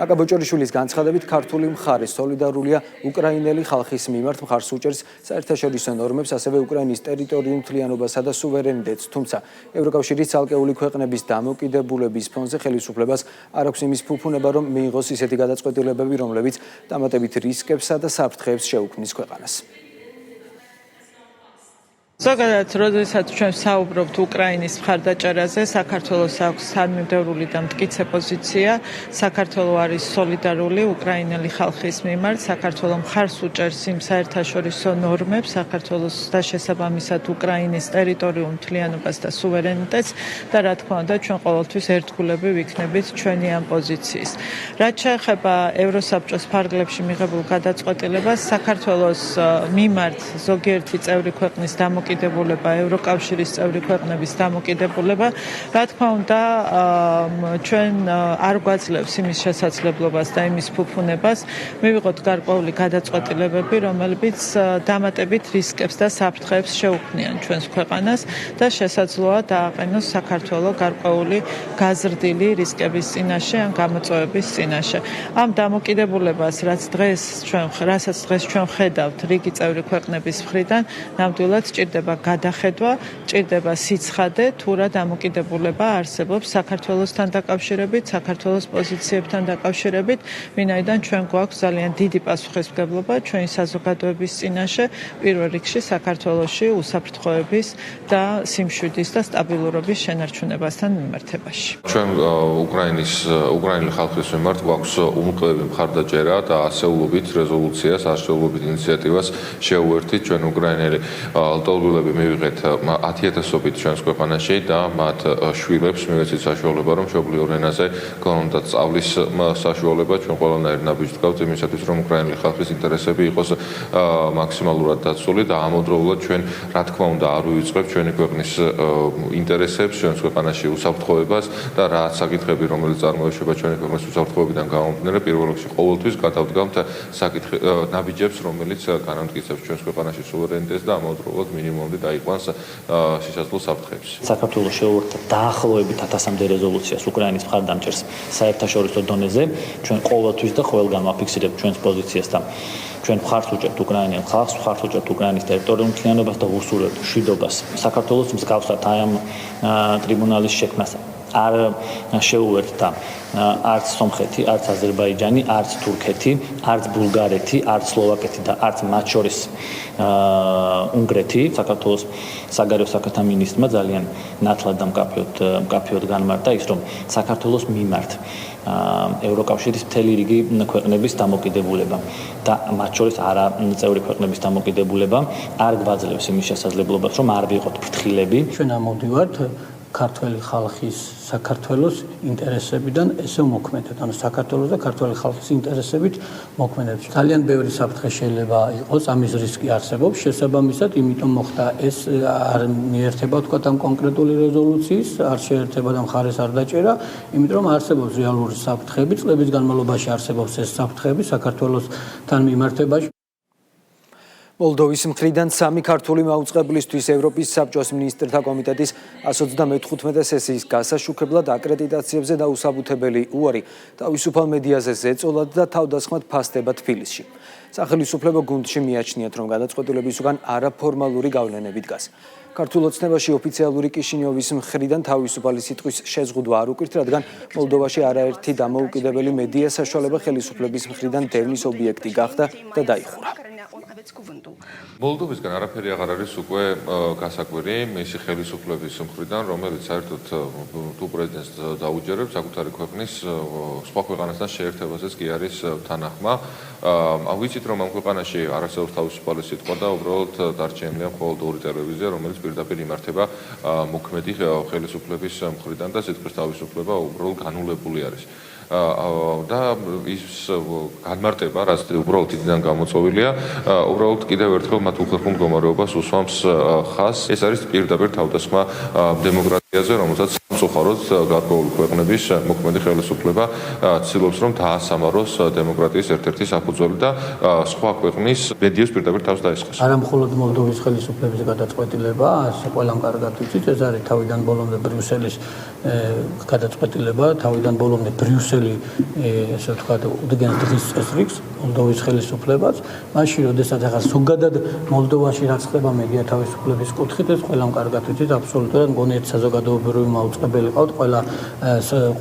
მაკა ბოჭორიშვილის განცხადებით, ქართული მხარე სოლიდარულია უკრაინელი ხალხის მიმართ, მხარს უჭერს საერთაშორისო ნორმებს, ასევე უკრაინის ტერიტორიულ მთლიანობასა და სუვერენიტეტს, თუმცა ევროკავშირის ცალკეული ქვეყნების დამოუკიდებლობის ფონზე ხელისუფლებას არ აქვს იმის ფუფუნება, რომ მიიღოს ისეთი გადაწყვეტილებები, რომლებიც დამატებით რისკებსა და საფრთხეებს შეუქმნის ქვეყანას. ზოგადად, როდესაც ჩვენ საუბრობთ უკრაინის მხარდაჭერაზე, საქართველოს აქვს თანმიმდევრული და მტკიცე პოზიცია. საქართველო არის სოლიდარული უკრაინელი ხალხის მიმართ. საქართველო მხარს უჭერს იმ საერთაშორისო ნორმებს, საქართველოს შესაბამისად უკრაინის ტერიტორიულ მთლიანობას და სუვერენიტეტს და რა თქმა უნდა, ჩვენ ყოველთვის ერთგულები ვიქნებით ჩვენი ამ პოზიციის. რაც შეეხება ევროსაბჭოს ფარგლებში მიღებულ გადაწყვეტილებას, საქართველოს მიმართ ზოგიერთი წევრი ქვეყნის დამოკიდებულება, ევროკავშირის წევრი ქვეყნების დამოკიდებულება, რა თქმა უნდა, ჩვენ არ გვაძლევს იმის შესაძლებლობას და იმის ფუფუნებას მივიღოთ გარკვეული გადაწყვეტილებები, რომლებიც დამატებით რისკებს და საფრთხეებს შეუქმნიან ჩვენს ქვეყანას და შესაძლოა დააყენოს საქართველოს გარკვეული გაზრდილი რისკების წინაშე ან გამოწვევების წინაშე. ამ დამოკიდებულებას, რასაც დღეს ჩვენ ხედავთ რიგი წევრი ქვეყნების მხრიდან, ნამდვილად ჭირდება გადახედვა, ჭირდება სიცხადე, თუ რა დამოკიდებულება არსებობს საქართველოსთან დაკავშირებით, საქართველოს პოზიციებთან დაკავშირებით, ვინაიდან ჩვენ გვაქვს ძალიან დიდი პასუხისმგებლობა ჩვენი საზოგადოების წინაშე, პირველ რიგში საქართველოში უსაფრთხოების და სიმშვიდის და სტაბილურობის შენარჩუნებასთან მიმართებაში. ჩვენ უკრაინელი ხალხის მიმართ გვაქვს უმკლავი მხარდაჭერა და ასეულობით რეზოლუციას, ასეულობით ინიციატივას შეუერთით ჩვენ უკრაინელი ლტოლვილ automobilები მივიღეთ 10000-ობით ჩვენს ქვეყანაში და მათ შვილებს მივეცით საშუალება, რომ მშობლიურ ენაზე გქონდათ სწავლის საშუალება. ჩვენ ყველანაირ ნაბიჯს ვდგავთ იმისათვის, რომ უკრაინელი ხალხის ინტერესები იყოს მაქსიმალურად დაცული და ამავდროულად ჩვენ, რა თქმა უნდა, არ ვივიწყებთ ჩვენი ქვეყნის ინტერესებს, ჩვენს ქვეყანაში უსაფრთხოებას და რა საკითხები, რომელიც წარმოეშვება ჩვენი ქვეყნის უსაფრთხოებიდან გამომდინარე, პირველ რიგში ყოველთვის გადავდგამთ ნაბიჯებს, რომელიც განამტკიცებს ჩვენს ქვეყანაში სუვერენიტეტს და ამავდროულად მინიმუმამდე დაიყვანს სიცოცხლე საფრთხეებს. საქართველოს შეუერთდა დაახლოებით 1000-მდე რეზოლუციას უკრაინის მხარდამჭერს საერთაშორისო დონეზე. ჩვენ ყოველთვის და ყველგან ვაფიქსირებთ ჩვენს პოზიციას და ჩვენ მხარს ვუჭერთ უკრაინელ ხალხს, მხარს ვუჭერთ უკრაინის ტერიტორიულ მთლიანობას და ვუსურვებთ მშვიდობას. საქართველოს მსგავსად აი ამ ტრიბუნალის შექმნას არ შეუერთდა არც სომხეთი, არც აზერბაიჯანი, არც თურქეთი, არც ბულგარეთი, არც სლოვაკეთი და არც მათ შორის უნგრეთი. საქართველოს საგარეო საქმეთა მინისტრმა ძალიან ნათლად და მკაფიოდ განმარტა ის, რომ საქართველოს მიმართ ევროკავშირის მთელი რიგი ქვეყნების დამოკიდებულება და მათ შორის არა წევრი ქვეყნების დამოკიდებულება არ გვაძლევს იმის შესაძლებლობას, რომ არ ვიყოთ ფრთხილები. ჩვენ ამოვდივართ ქართველი ხალხის საქართველოს ინტერესებიდან ესე მოქმედებს. ანუ საქართველოს და ქართველი ხალხის ინტერესებით მოქმედებს. ძალიან ბევრი საფრთხე შეიძლება იყოს, ამის რისკი არსებობს. შესაბამისად, იმიტომ მოხდა ეს არ მიერთება თქვა ამ კონკრეტული რეზოლუციის, არ შეერთება და მხარეს არ დაჭერა, იმიტომ რომ არსებობს რეალური საფრთხეები, წლების განმავლობაში არსებობს ეს საფრთხეები საქართველოსთან მიმართებაში. მოლდოვის მხრიდან 3 ქართული მაუწყებლისთვის ევროპის საბჭოს მინისტრთა კომიტეტის 135 სესიის გასაშუქებლად აკრედიტაციებზე დაუსაბუთებელი უარი თავისუფალ მედიაზე ზეწოლად და თავდასხმად ფასდება თბილისში. სახელმწიფო გუნდში მიაჩნიათ, რომ გადაწყვეტილების უკან არაფორმალური გავლენები დგას. ქართულ ოცნებაში ოფიციალური კიშინიოვის მხრიდან თავისუფალი სიტყვის შეზღუდვა არ უკრით, რადგან მოლდოვაში არაერთი დამოუკიდებელი მედია საშუალება ხელისუფლების მხრიდან დევნის ობიექტი გახდა და დაიხურა. მოლდოვისგან არაფერი აღარ არის უკვე გასაკვირი მისი ხელისუფლების მხრიდან, რომელიც საერთოდ თუ პრეზიდენტს დაუჯერებს საკუთარი ქვეყნის სხვა ქვეყანასთან შეერთებაზეც კი არის თანახმა. ვიცით, რომ ამ ქვეყანაში არ არსებობს თავისუფალი სიტყვა და უბრალოდ დარჩენილია მხოლოდ ორი ტელევიზია, რომელიც პირდაპირ იმართება მოქმედი ხელისუფლების მხრიდან და სიტყვის თავისუფლება უბრალოდ განულებული არის. და ის განმარტება, რაც უბრალოდ იქიდან გამოწვევილია, უბრალოდ კიდევ ერთხელ მათ უხერხულ მდგომარეობას უსვამს ხაზს. ეს არის პირდაპირ თავდასხმა დემოკრატიაზე, რომელსაც სამწუხაროდ გარკვეული ქვეყნების მოქმედი ხელისუფლება ცდილობს, რომ დაასამაროს დემოკრატიის ერთ-ერთი საფუძველი და სხვა ქვეყნის მედიას პირდაპირ თავს დაესხეს. არა მხოლოდ მოლდოვის ხელისუფლების გადაწყვეტილება, ასე ყველამ კარგად ვიცით, ეს არის თავიდან ბოლომდე ბრიუსელის გადაწყვეტილება, თავიდან ბოლომდე ბრიუსელი ესე ვთქვათ, უდგენს დღის წესრიგს მოლდოვის ხელისუფლებას. მაშინ, როდესაც ახლა ზოგადად მოლდოვაში რაც ხდება მედია თავისუფლების კუთხით, ეს ყველამ კარგად ვიცით, აბსოლუტურად მგონი ერთ საზოგადოებრივი მაუწყებელი ყავთ,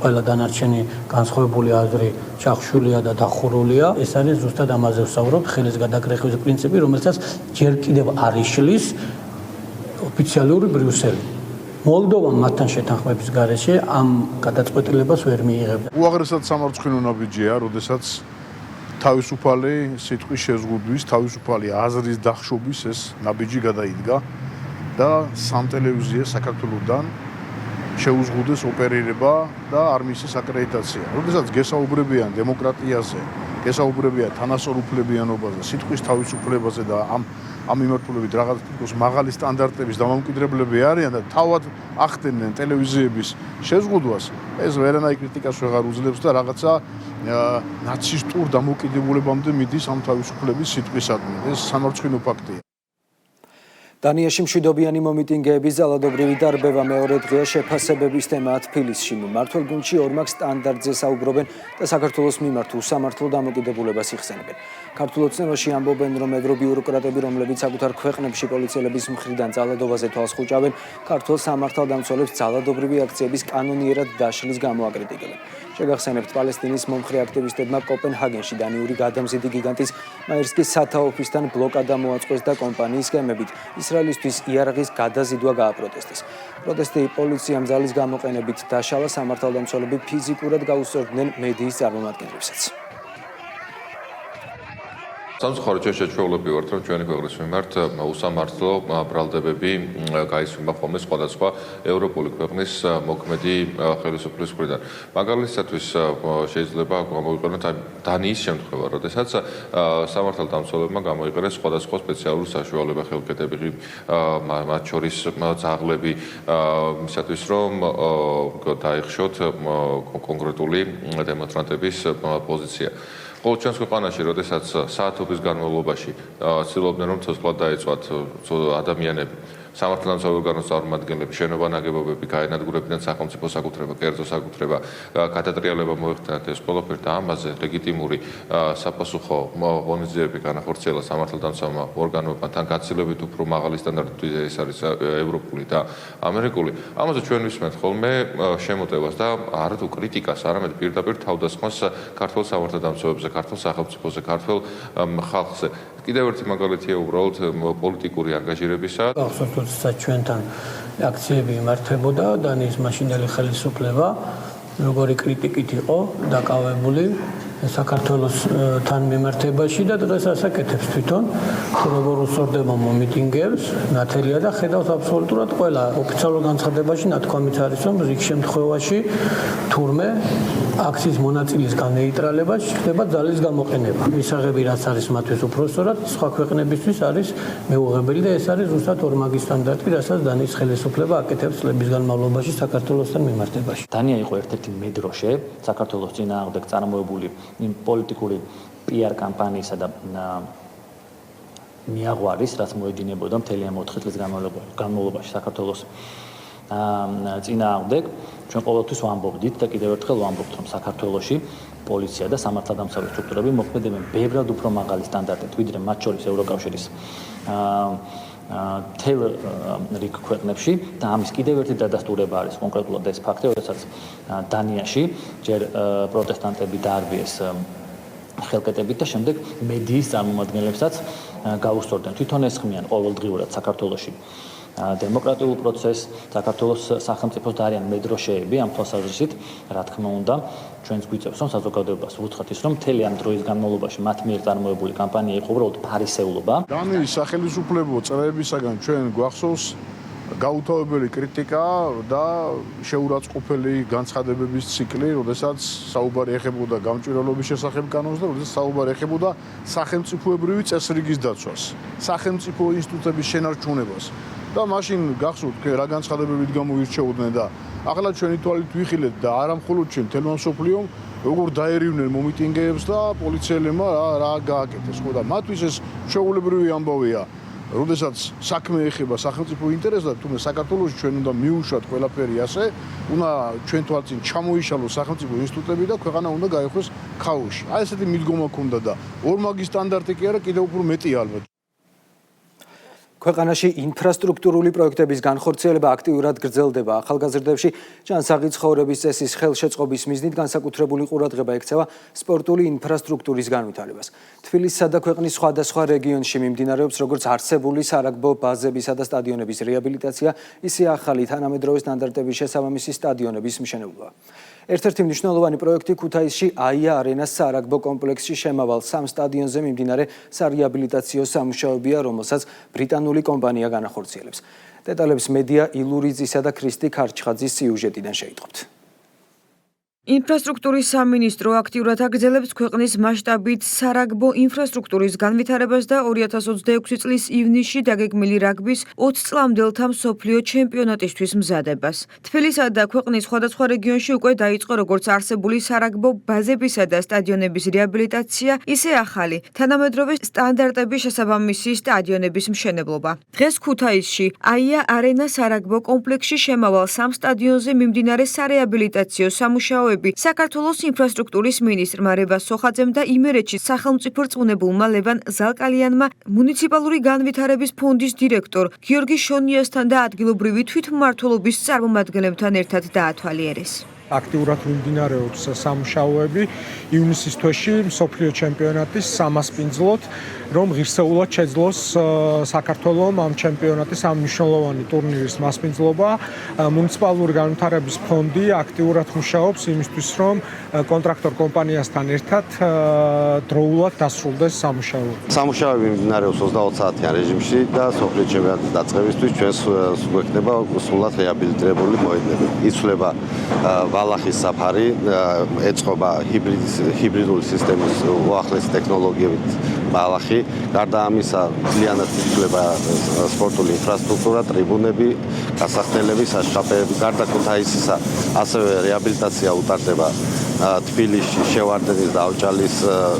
ყველა დანარჩენი განსხვავებული აზრი ჩახშულია და დახურულია. ეს არის ზუსტად ამაზე ვსაუბრობთ, ხელის გადაკრეხვის პრინციპი, რომელსაც ჯერ კიდევ არ იშლის ოფიციალური ბრიუსელი. მოლდოვა მათთან შეთანხმების გარეშე ამ გადაწყვეტილებას ვერ მიიღებდა. უაღრესად სამარცხვინო ნაბიჯია, როდესაც თავისუფალი სიტყვის შეზღუდვის, თავისუფალი აზრის დახშობის ეს ნაბიჯი გადაიდგა და სამ ტელევიზიას საქართველოსთან შეუზღუდეს ოპერირება და არ მისცეს აკრედიტაცია. როდესაც გესაუბრებიან დემოკრატიაზე, გესაუბრებიან თანასწორუფლებიანობაზე, სიტყვის თავისუფლებაზე და ამ მიმართულებით რაღაც თითქოს მაღალი სტანდარტების დამამკვიდრებლები არიან და თავად ახდენენ ტელევიზიების შეზღუდვას, ეს ვერანაირ კრიტიკას ვეღარ უძლებს და რაღაცა ნაცისტურ დამოკიდებულებამდე მიდის ამ თავისუფლების სიტყვისადმი. ეს სამარცხვინო ფაქტია. დანიაში მშვიდობიანი მომიტინგეების ძალადობრივი დარბევა მეორე დღეა შეფასებების თემაა თბილისში. მმართველ გუნდში ორმაგ სტანდარტზე საუბრობენ და საქართველოს მიმართ უსამართლო დამოკიდებულებას იხსენებენ. ქართულ ოცნებაში ამბობენ, რომ ევრობიუროკრატები, რომლებიც საკუთარ ქვეყნებში პოლიციელების მხრიდან ძალადობაზე თვალს ხუჭავენ, ქართულ სამართალდამცველებს ძალადობრივი აქციების კანონიერად დაშლის გამო აკრიტიკებენ. შეგახსენებთ, პალესტინის მომხრე აქტივისტებმა კოპენჰაგენში დანიური გადამზიდი გიგანტის მაერსკის სათაო ოფისთან ბლოკადა მოაწყვეს და კომპანიის გემებით ისრაელისთვის იარაღის გადაზიდვა გააპროტესტეს. პროტესტი პოლიციამ ძალის გამოყენებით დაშალა, სამართალდამცველები ფიზიკურად გაუსწორდნენ მედიის წარმომადგენლებსაც. სამწუხაროდ შეჩვეულები ვართ, რომ ჩვენი ქვეყნის მიმართ უსამართლო ბრალდებები გაისვება ხოლმე სხვადასხვა ევროპული ქვეყნის მოქმედი ხელისუფლების მხრიდან. მაგალითისთვის შეიძლება გამოვიყენოთ დანიის შემთხვევა, როდესაც სამართალდამცველებმა გამოიყენეს სხვადასხვა სპეციალური საშუალება ხელკეტები, მათ შორის ძაღლები, ისათვის რომ დაიხშოთ კონკრეტული დემონსტრანტების პოზიცია. ყოველ ჩვენს ქვეყანაში, როდესაც საათობის განმავლობაში ცდილობდნენ, რომ ცოცხლად დაეწვათ ადამიანები, სამართალდამცავ ორგანოს წარმომადგენლები, შენობა ნაგებობები გაენადგურებინა სახელმწიფო საკუთრება, კერძო საკუთრება, გადატრიალება მოეხდინათ ეს ყველაფერი და ამაზე ლეგიტიმური საპასუხო ღონისძიებები განახორციელა სამართალდამცავმა ორგანოებმა თან გაცილებით უფრო მაღალი სტანდარტით ეს არის ევროპული და ამერიკული. ამაზე ჩვენ ვისმენთ ხოლმე შემოტევას და არა თუ კრიტიკას, არამედ პირდაპირ თავდასხმას ქართულ სამართალდამცავებზე, ქართულ სახელმწიფოზე, ქართულ ხალხზე. კიდევ ერთი მაგალითია უბრალოდ პოლიტიკური ანგაჟირებისა. ახსოვთ ჩვენთან აქციები იმართებოდა დანიის მაშინდელი ხელისუფლება, როგორი კრიტიკით იყო დაკავებული საქართველოს თან მიმართებაში და დღეს ასაკეთებს თვითონ როგორ უსწორდება მომიტინგეებს, ნათელია და ხედავს აბსოლუტურად ყველა ოფიციალურ განცხადებაში ნათქვამიც არის, რომ რიგ შემთხვევაში თურმე აქციის მონაწილისგან ნეიტრალებას ხდება ძალის გამოყენება. მისაღები რაც არის მათთვის უფროსწორად, სხვა ქვეყნებისთვის არის მეუღებელი და ეს არის ზუსტად ორმაგი სტანდარტი, რასაც დანიის ხელისუფლება აკეთებს წლების განმავლობაში საქართველოსთან მიმართებაში. დანია იყო ერთ-ერთი მედროშე საქართველოს წინააღმდეგ წარმოებული იმ პოლიტიკური PR კამპანიისა და მიაღვარის, რაც მოედინებოდა მთელი ამ 4 წლის განმავლობაში საქართველოს წინააღმდეგ. ჩვენ ყოველთვის ვამბობდით და კიდევ ერთხელ ვამბობთ, რომ საქართველოში პოლიცია და სამართალდამცავი სტრუქტურები მოქმედებენ ბევრად უფრო მაღალი სტანდარტით, ვიდრე მათ შორის ევროკავშირის თელ რიგ ქვეყნებში და ამის კიდევ ერთი დადასტურება არის კონკრეტულად ეს ფაქტი, როდესაც დანიაში ჯერ პროტესტანტები დაარბიეს ხელკეტებით და შემდეგ მედიის წარმომადგენლებსაც გაუსწორდნენ. თვითონ ესხმიან ყოველდღიურად საქართველოში დემოკრატიულ პროცესს, საქართველოს სახელმწიფოს და არიან მედროშეები ამ თვალსაზრისით, რა თქმა უნდა, ჩვენს გვიწევს, რომ საზოგადოებას ვუთხოთ ის, რომ მთელი ამ დროის განმავლობაში მათ მიერ წარმოებული კამპანია იყო უბრალოდ ფარისეულობა. დანიის სახელმწიფო წევრებისაგან ჩვენ გვახსოვს გაუთავებელი კრიტიკა და შეურაცხყოფელი განცხადებების ციკლი, როდესაც საუბარი ეხებოდა გამჭვირვალობის შესახებ კანონს და როდესაც საუბარი ეხებოდა სახელმწიფოებრივი წესრიგის დაცვას, სახელმწიფო ინსტიტუტების შენარჩუნებას. და მაშინ გახსოვთ რა განცხადებებით გამოირჩეოდნენ და ახლა ჩვენი თვალით ვიხილეთ და არა მხოლოდ ჩვენ თელმა მსოფლიომ როგორ დაერივნენ მომიტინგეებს და პოლიციელებმა რა გააკეთეს ხო და მათთვის ეს ჩვეულებრივი ამბავია როდესაც საქმე ეხება სახელმწიფო ინტერესს და თუმცა საქართველოს ჩვენ უნდა მიუშვათ ყველაფერი ასე უნდა ჩვენ თვალწინ ჩამოიშალოს სახელმწიფო ინსტიტუტები და ქვეყანა უნდა გაიხვეს ქაოსში აი ესეთი მიდგომა ქონდა და ორმაგი სტანდარტი კი არა კიდევ უფრო მეტია ალბათ ქვეყანაში ინფრასტრუქტურული პროექტების განხორციელება აქტიურად გრძელდება. ახალგაზრდებში ჯანსაღი ცხოვრების წესის ხელშეწყობის მიზნით განსაკუთრებული ყურადღება ექცევა სპორტული ინფრასტრუქტურის განვითარებას. თბილისსა და ქვეყნის სხვადასხვა რეგიონში მიმდინარეობს როგორც არსებული სარაგბო ბაზებისა და სტადიონების რეაბილიტაცია, ისე ახალი თანამედროვე სტანდარტების შესაბამისი სტადიონების მშენებლობა. ერთ-ერთი მნიშვნელოვანი პროექტი ქუთაისში აია არენას სარაგბო კომპლექსში შემავალ 3 სტადიონზე მიმდინარე სარეაბილიტაციო სამუშაოებია, რომელსაც ბრიტანული კომპანია განახორციელებს. დეტალებს მედია ილურიძისა და ქრისტი ქარჩხაძის სიუჟეტიდან შეიტყობთ. ინფრასტრუქტურის სამინისტრო აქტიურად აგრძელებს ქვეყნის მასშტაბით სარაგბო ინფრასტრუქტურის განვითარებას და 2026 წლის ივნისში დაგეგმილი რაგბის 20 წლამდელთა მსოფლიო ჩემპიონატისთვის მზადებას. თბილისსა და ქვეყნის სხვადასხვა რეგიონში უკვე დაიწყო როგორც არსებული სარაგბო ბაზებისა და სტადიონების რეაბილიტაცია, ისე ახალი თანამედროვე სტანდარტების შესაბამისი სტადიონების მშენებლობა. დღეს ქუთაისში აია არენა სარაგბო კომპლექსში შემავალ 3 სტადიონზე მიმდინარე სარეაბილიტაციო სამუშაოები საქართველოს ინფრასტრუქტურის მინისტრმა რევაზ სოხაძემ და იმერეთში სახელმწიფო რწმუნებულმა ლევან ზალკალიანმა მუნიციპალური განვითარების ფონდის დირექტორ გიორგი შონიასთან და ადგილობრივი თვითმმართველობის წარმომადგენლებთან ერთად დაათვალიერეს. აქტიურად მიმდინარეობს სამუშაოები ივნისის თვეში მსოფლიო ჩემპიონატის სამასპინძლოდ, რომ ღირსეულად შეძლოს საქართველოს ამ ჩემპიონატის ამ მნიშვნელოვანი ტურნირის მასპინძლობა. მუნიციპალური განვითარების ფონდი აქტიურად მუშაობს იმისთვის, რომ კონტრაქტორ კომპანიასთან ერთად დროულად დასრულდეს სამუშაოები. სამუშაოები მიმდინარეობს 24 საათიან რეჟიმში და მსოფლიო ჩემპიონატის დაწყებისთვის ჩვენს გვექნება სრულად რეაბილიტირებული მოედნები. იცვლება ვალახის საფარი, ეწყობა ჰიბრიდული სისტემის უახლესი ტექნოლოგიებით ვალახი. გარდა ამისა, ძალიანად იცვლება სპორტული ინფრასტრუქტურა, ტრიბუნები, გასახდელები, საშუალებები. გარდა ქუთაისისა, ასევე რეაბილიტაცია უტარდება თბილისში, შევარდენის და ავჭალის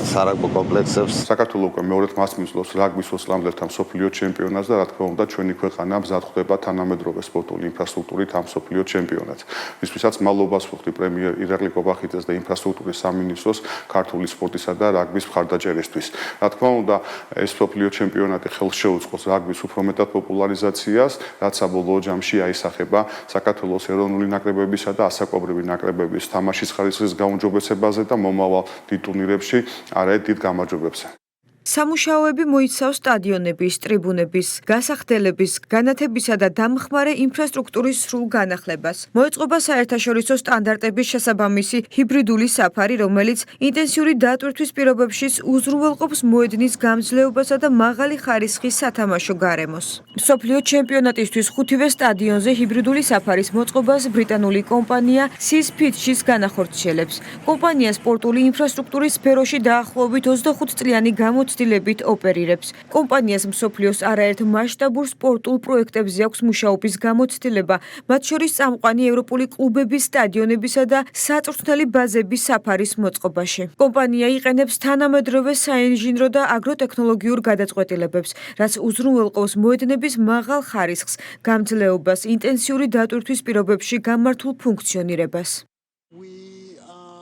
სარაგბო კომპლექსებს. საქართველოს უკვე მეორედ მასპინძლობს რაგბის 20-მდელთა მსოფლიო ჩემპიონატს და რა თქმა უნდა, ჩვენი ქვეყანა მზად ხვდება თანამედროვე სპორტული ინფრასტრუქტურით ამ მსოფლიო ჩემპიონატს. მისთვისაც მადლობას ვუხდი პრემიერ ირაკლი კობახიძეს და ინფრასტრუქტურის სამინისტროს ქართული სპორტისა და რაგბის მხარდაჭერისთვის. რა თქმა უნდა, ეს მსოფლიო ჩემპიონატი ხელს შეუწყობს რაგბის უფრო მეტად პოპულარიზაციას, რაც საბოლოო ჯამში აისახება საქართველოს ეროვნული ნაკრებებისა და ასაკობრივი ნაკრებების თამაშის ხარისხის გაუმჯობესებაზე და მომავალ დიდ ტურნირებში არაერთ დიდ გამარჯვებებზე. სამუშაოები მოიცავს სტადიონების, ტრიბუნების, გასახდელების, განათებისა და დამხმარე ინფრასტრუქტურის სრულ განახლებას. მოეწყობა საერთაშორისო სტანდარტების შესაბამისი ჰიბრიდული საფარი, რომელიც ინტენსიური დატვირთვის პირობებში უზრუნველყოფს მოედნის გამძლეობასა და მაღალი ხარისხის სათამაშო გარემოს. მსოფლიო ჩემპიონატისთვის 5-ვე სტადიონზე ჰიბრიდული საფარის მოწყობას ბრიტანული კომპანია SysFitch-ის განახორციელებს. კომპანია სპორტული ინფრასტრუქტურის სფეროში დაახლოებით 25 წლიანი გამოცდილებით ოპერირებს. კომპანიას მსოფლიოს არაერთ მასშტაბურ სპორტულ პროექტებზე აქვს მუშაობის გამოცდილება, მათ შორის წამყვანი ევროპული კლუბების სტადიონებისა და საწვრთნელი ბაზების საფარის მოწყობაში. კომპანია იყენებს თანამედროვე საინჟინრო და აგროტექნოლოგიურ გადაწყვეტილებებს, რაც უზრუნველყოფს მოედნების მაღალ ხარისხს, გამძლეობას, ინტენსიური დატვირთვის პირობებში გამართულ ფუნქციონირებას.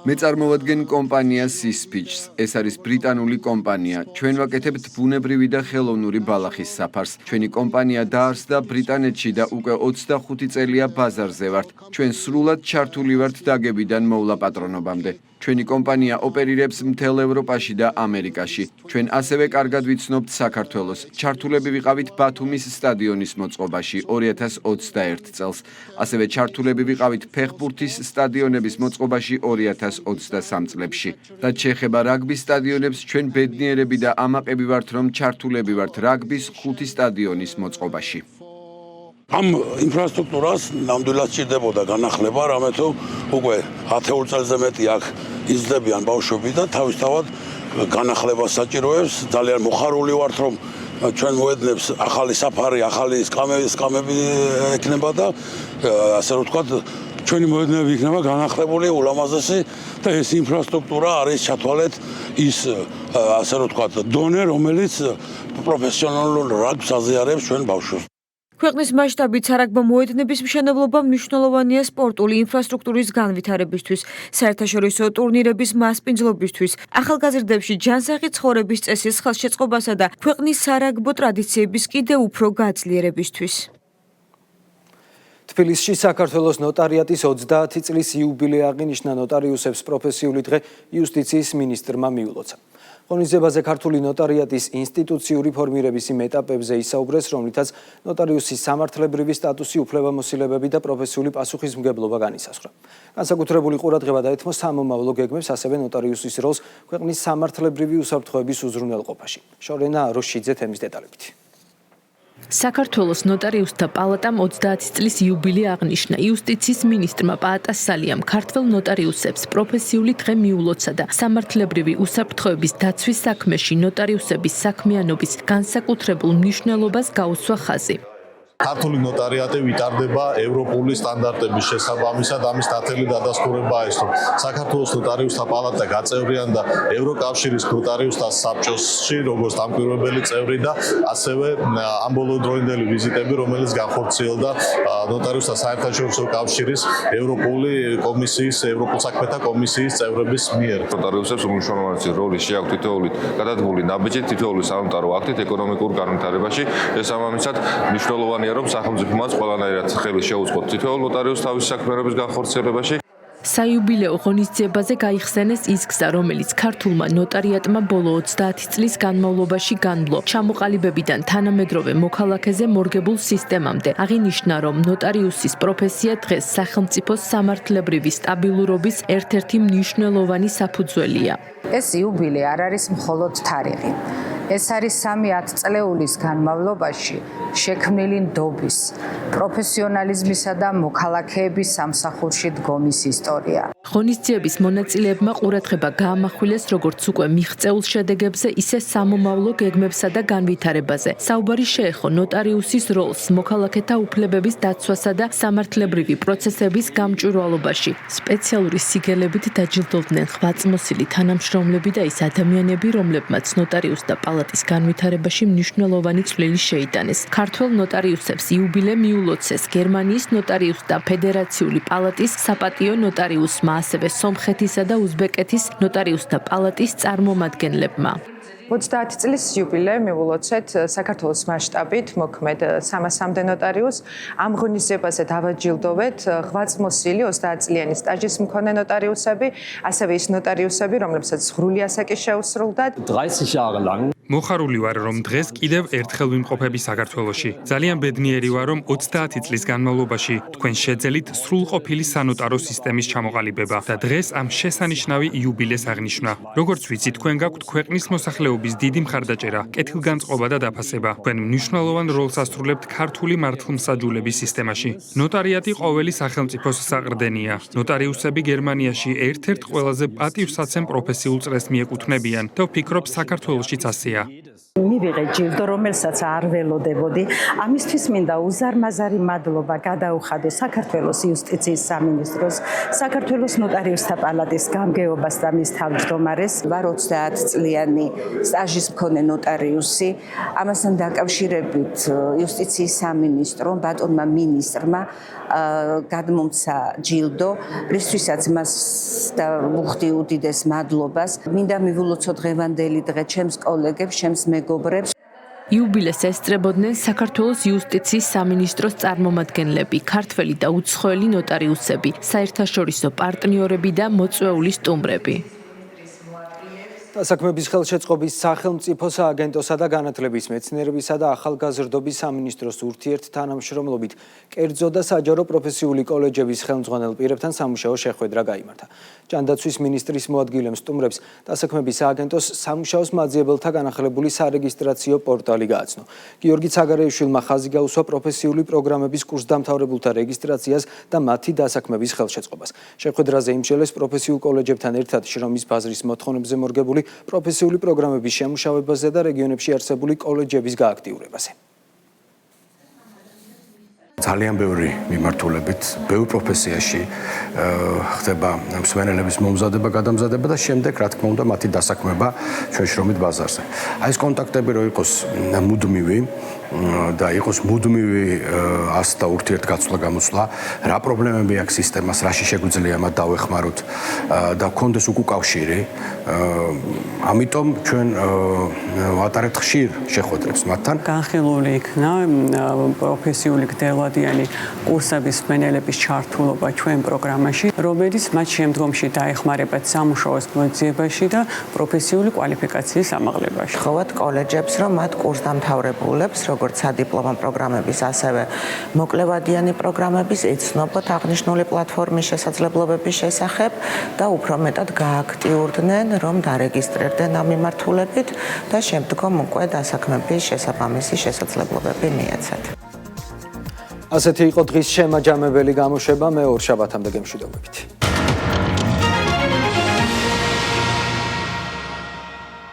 მე წარმოვადგენ კომპანია SysFitch-ს. ეს არის ბრიტანული კომპანია. ჩვენ ვაკეთებთ ბუნებრივი და ხელოვნური ბალახის საფარს. ჩვენი კომპანია დაარსდა ბრიტანეთში და უკვე 25 წელია ბაზარზე ვართ. ჩვენ სრულად ჩართული ვართ დაგებიდან მოვლა პატრონობამდე. ჩვენი კომპანია ოპერირებს მთელ ევროპაში და ამერიკაში. ჩვენ ასევე კარგად ვიცნობთ საქართველოს. ჩართულები ვიყავით ბათუმის სტადიონის მოწყობაში 2021 წელს. ასევე ჩართულები ვიყავით ფეხბურთის სტადიონების მოწყობაში 2023 წლებში. და შეეხება რაგბის სტადიონებს, ჩვენ ბედნიერები და ამაყები ვართ, რომ ჩართულები ვართ რაგბის 5 სტადიონის მოწყობაში. ამ ინფრასტრუქტურას ნამდვილად სჭირდებოდა განახლება, რამე თუ უკვე 10 წელზე მეტი აქ იზრდებიან ბავშვები და თავისთავად განახლებას საჭიროებს. ძალიან მოხარული ვართ, რომ ჩვენ მოედნებს ახალი საფარი, ახალი სკამები ექნება და ასე რომ ვთქვათ, ჩვენი მოედნები იქნება განახლებული ულამაზესი და ეს ინფრასტრუქტურა არის ჩათვალეთ ის ასე რომ ვთქვათ, დონე, რომელიც პროფესიონალურ რაგბს აზიარებს ჩვენ ბავშვებს. ქვეყნის მასშტაბით სარაგბო მოედნების მშენებლობა მნიშვნელოვანია სპორტული ინფრასტრუქტურის განვითარებისთვის, საერთაშორისო ტურნირების მასპინძლობისთვის, ახალგაზრდებში ჯანსაღი ცხოვრების წესის ხელშეწყობასა და ქვეყნის სარაგბო ტრადიციების კიდევ უფრო გაძლიერებისთვის. თბილისში საქართველოს ნოტარიატის 30 წლის იუბილე აღინიშნა ნოტარიუსებს პროფესიული დღე იუსტიციის მინისტრმა მიულოცა. ღონისძიებაზე ქართული ნოტარიატის ინსტიტუციური ფორმირების იმ ეტაპებზე ისაუბრეს, რომლითაც ნოტარიუსის სამართლებრივი სტატუსი, უფლებამოსილებები და პროფესიული პასუხისმგებლობა განისაზღვრა. განსაკუთრებული ყურადღება დაეთმო სამომავლო გეგმებს, ასევე ნოტარიუსის როლს ქვეყნის სამართლებრივი უსაფრთხოების უზრუნველყოფაში. შორენა როშიძე თემის დეტალებით. საქართველოს ნოტარიუსთა პალატამ 30 წლის იუბილე აღნიშნა. იუსტიციის მინისტრმა პაატას სალიამ ქართველ ნოტარიუსებს პროფესიული დღე მიულოცა და სამართლებრივი უსაფრთხოების დაცვის საქმეში ნოტარიუსების საქმიანობის განსაკუთრებულ მნიშვნელობას გაუსვა ხაზი. ქართული ნოტარიატი ვითარდება ევროპული სტანდარტების შესაბამისად, ამის ნათელი დადასტურებაა ეს, რომ საქართველოს ნოტარიუსთა პალატა გაწევრიანდა ევროკავშირის ნოტარიუსთა საბჭოში, როგორც დამკვირვებელი წევრი და ასევე ამ ბოლოდროინდელი ვიზიტები, რომელიც განხორციელდა ნოტარიუსთა საერთაშორისო კავშირის ევროპული კომისიის, ევროპულ საქმეთა კომისიის წევრების მიერ. ნოტარიუსებს უმნიშვნელოვანესი როლი შეაქვთ თითოეული გადადგმული ნაბიჯით, თითოეული სანოტარო აქტით ეკონომიკურ განვითარებაში. ეს ამამისად მნიშვნელოვანია, რომ სახელმწიფო მას ყველანაირად ხელი შეუწყოთ თითოეულ ნოტარიუსს თავის საქმიანობის განხორციელებაში. საიუბილეო ღონისძიებაზე გაიხსენეს ის გზა, რომელიც ქართულმა ნოტარიატმა ბოლო 30 წლის განმავლობაში განვლო. ჩამოყალიბებიდან თანამედროვე მოქალაქეზე მორგებულ სისტემამდე. აღინიშნა, რომ ნოტარიუსის პროფესია დღეს სახელმწიფოს სამართლებრივი სტაბილურობის ერთ-ერთი მნიშვნელოვანი საფუძველია. ეს იუბილე არ არის მხოლოდ თარიღი. ეს არის 3-10 წლეულის განმავლობაში შექმნილი ნდობის, პროფესიონალიზმისა და მოქალაქეების სამსახურში დგომის ისტორია. ღონისძიების მონაწილეებმა ყურადღება გაამახვილეს როგორც უკვე მიღწეულ შედეგებზე, ისე სამომავლო გეგმებსა და განვითარებაზე. საუბარი შეეხო ნოტარიუსის როლს მოქალაქეთა უფლებების დაცვასა და სამართლებრივი პროცესების გამჭვირვალობაში. სპეციალური სიგელებით დაჯილდოვდნენ ღვაწლმოსილი თანამშრომლები და ის ადამიანები, რომლებმაც ნოტარიუსთა პალატის განვითარებაში მნიშვნელოვანი წვლილი შეიტანეს. ქართველ ნოტარიუსებს იუბილე მიულოცეს გერმანიის ნოტარიუსთა ფედერაციული პალატის საპატიო ნოტარიუსმა, ასევე სომხეთისა და უზბეკეთის ნოტარიუსთა პალატის წარმომადგენლებმა. 30 წლის იუბილე მივულოცეთ საქართველოს მასშტაბით მოქმედ 300-მდე ნოტარიუსს. ამ ღონისძიებაზე დავაჯილდოვეთ ღვაწლმოსილი 30 წლიანი სტაჟის მქონე ნოტარიუსები, ასევე ის ნოტარიუსები, რომლებსაც ღრული ასაკი შეუსრულდათ. 30 Jahre lang მოხარული ვარ, რომ დღეს კიდევ ერთხელ ვიმყოფები საქართველოში. ძალიან ბედნიერი ვარ, რომ 30 წლის განმავლობაში თქვენ შეძელით სრულყოფილი სანოტარო სისტემის ჩამოყალიბება და დღეს ამ შესანიშნავი იუბილეს აღნიშნა. როგორც ვიცი, თქვენ გაქვთ ქვეყნის მოსახლეობის დიდი მხარდაჭერა, კეთილგანწყობა და დაფასება. თქვენ მნიშვნელოვან როლს ასრულებთ ქართული მართლმსაჯულების სისტემაში. ნოტარიატი ყოველი სახელმწიფოს საყრდენია. ნოტარიუსები გერმანიაში ერთ-ერთ ყველაზე პატივსაცემ პროფესიულ წრეს მიეკუთვნებიან და ვფიქრობ, საქართველოშიც ასეა. მივიღე ჯილდო, რომელსაც არ ველოდებოდი. ამისთვის მინდა უზარმაზარი მადლობა გადაუხადო საქართველოს იუსტიციის სამინისტროს, საქართველოს ნოტარიუსთა პალატის გამგეობას და მის თავმჯდომარეს. ვარ 30 წლიანი სტაჟის მქონე ნოტარიუსი. ამასთან დაკავშირებით იუსტიციის სამინისტრომ, ბატონმა მინისტრმა გადმომცა ჯილდო, რისთვისაც მას და ვუხდი უდიდეს მადლობას. მინდა მივულოცო დღევანდელი დღე ჩემს კოლეგებს, ჩემს მეგობრებს. იუბილეს ესწრებოდნენ საქართველოს იუსტიციის სამინისტროს წარმომადგენლები, ქართველი და უცხოელი ნოტარიუსები, საერთაშორისო პარტნიორები და მოწვეული სტუმრები. დასაქმების ხელშეწყობის სახელმწიფო სააგენტოსა და განათლების მეცნიერებისა და ახალგაზრდობის სამინისტროს ურთიერთთანამშრომლობით კერძო და საჯარო პროფესიული კოლეჯების ხელმძღვანელ პირებთან სამუშაო შეხვედრა გაიმართა. ჯანდაცვის მინისტრის მოადგილემ სტუმრებს დასაქმების სააგენტოს სამუშაოს მაძიებელთა განახლებული სარეგისტრაციო პორტალი გააცნო. გიორგი ცაგარეიშვილმა ხაზი გაუსვა პროფესიული პროგრამების კურსდამთავრებულთა რეგისტრაციას და მათი დასაქმების ხელშეწყობას. შეხვედრაზე იმსჯელეს პროფესიულ კოლეჯებთან ერთად შრომის ბაზრის მოთხოვნებზე მორგებული პროფესიული პროგრამების შემუშავებაზე და რეგიონებში არსებული კოლეჯების გააქტიურებაზე. ძალიან ბევრი მიმართულებით, ბევრ პროფესიაში ხდება მსმენელების მომზადება, გადამზადება და შემდეგ, რა თქმა უნდა, მათი დასაქმება ჩვენ შრომით ბაზარზე. აი ეს კონტაქტები რო იყოს მუდმივი და იყოს მუდმივი ასთა ურთიერთგაცვლა გამოსვლა, რა პრობლემები აქვს სისტემას, რაში შეგვიძლია მათ დავეხმაროთ და გქონდეს უკავშირი. ამიტომ ჩვენ ვატარებთ ხშირ შეხვედრებს მათთან. განხილული იქნა პროფესიული გრძელვადიანი კურსების მსმენელების ჩართულობა ჩვენ პროგრამაში, რომელიც მათ შემდგომში დაეხმარებათ სამუშაოს მოძიებაში და პროფესიული კვალიფიკაციის ამაღლებაში. ხოვათ კოლეჯებს, რომ მათ კურსდამთავრებულებს, როგორც სადიპლომო პროგრამების, ასევე მოკლევადიანი პროგრამების ეცნობათ აღნიშნული პლატფორმის შესაძლებლობების შესახებ და უფრო მეტად გააქტიურდნენ, რომ დარეგისტრირდნენ ამ მიმართულებით და შემდგომ უკვე დასაქმების შესაბამისი შესაძლებლობები მიეცათ. ასეთი იყო დღის შემაჯამებელი გამოშვება, მე ორ შაბათამდე გემშვიდობებით.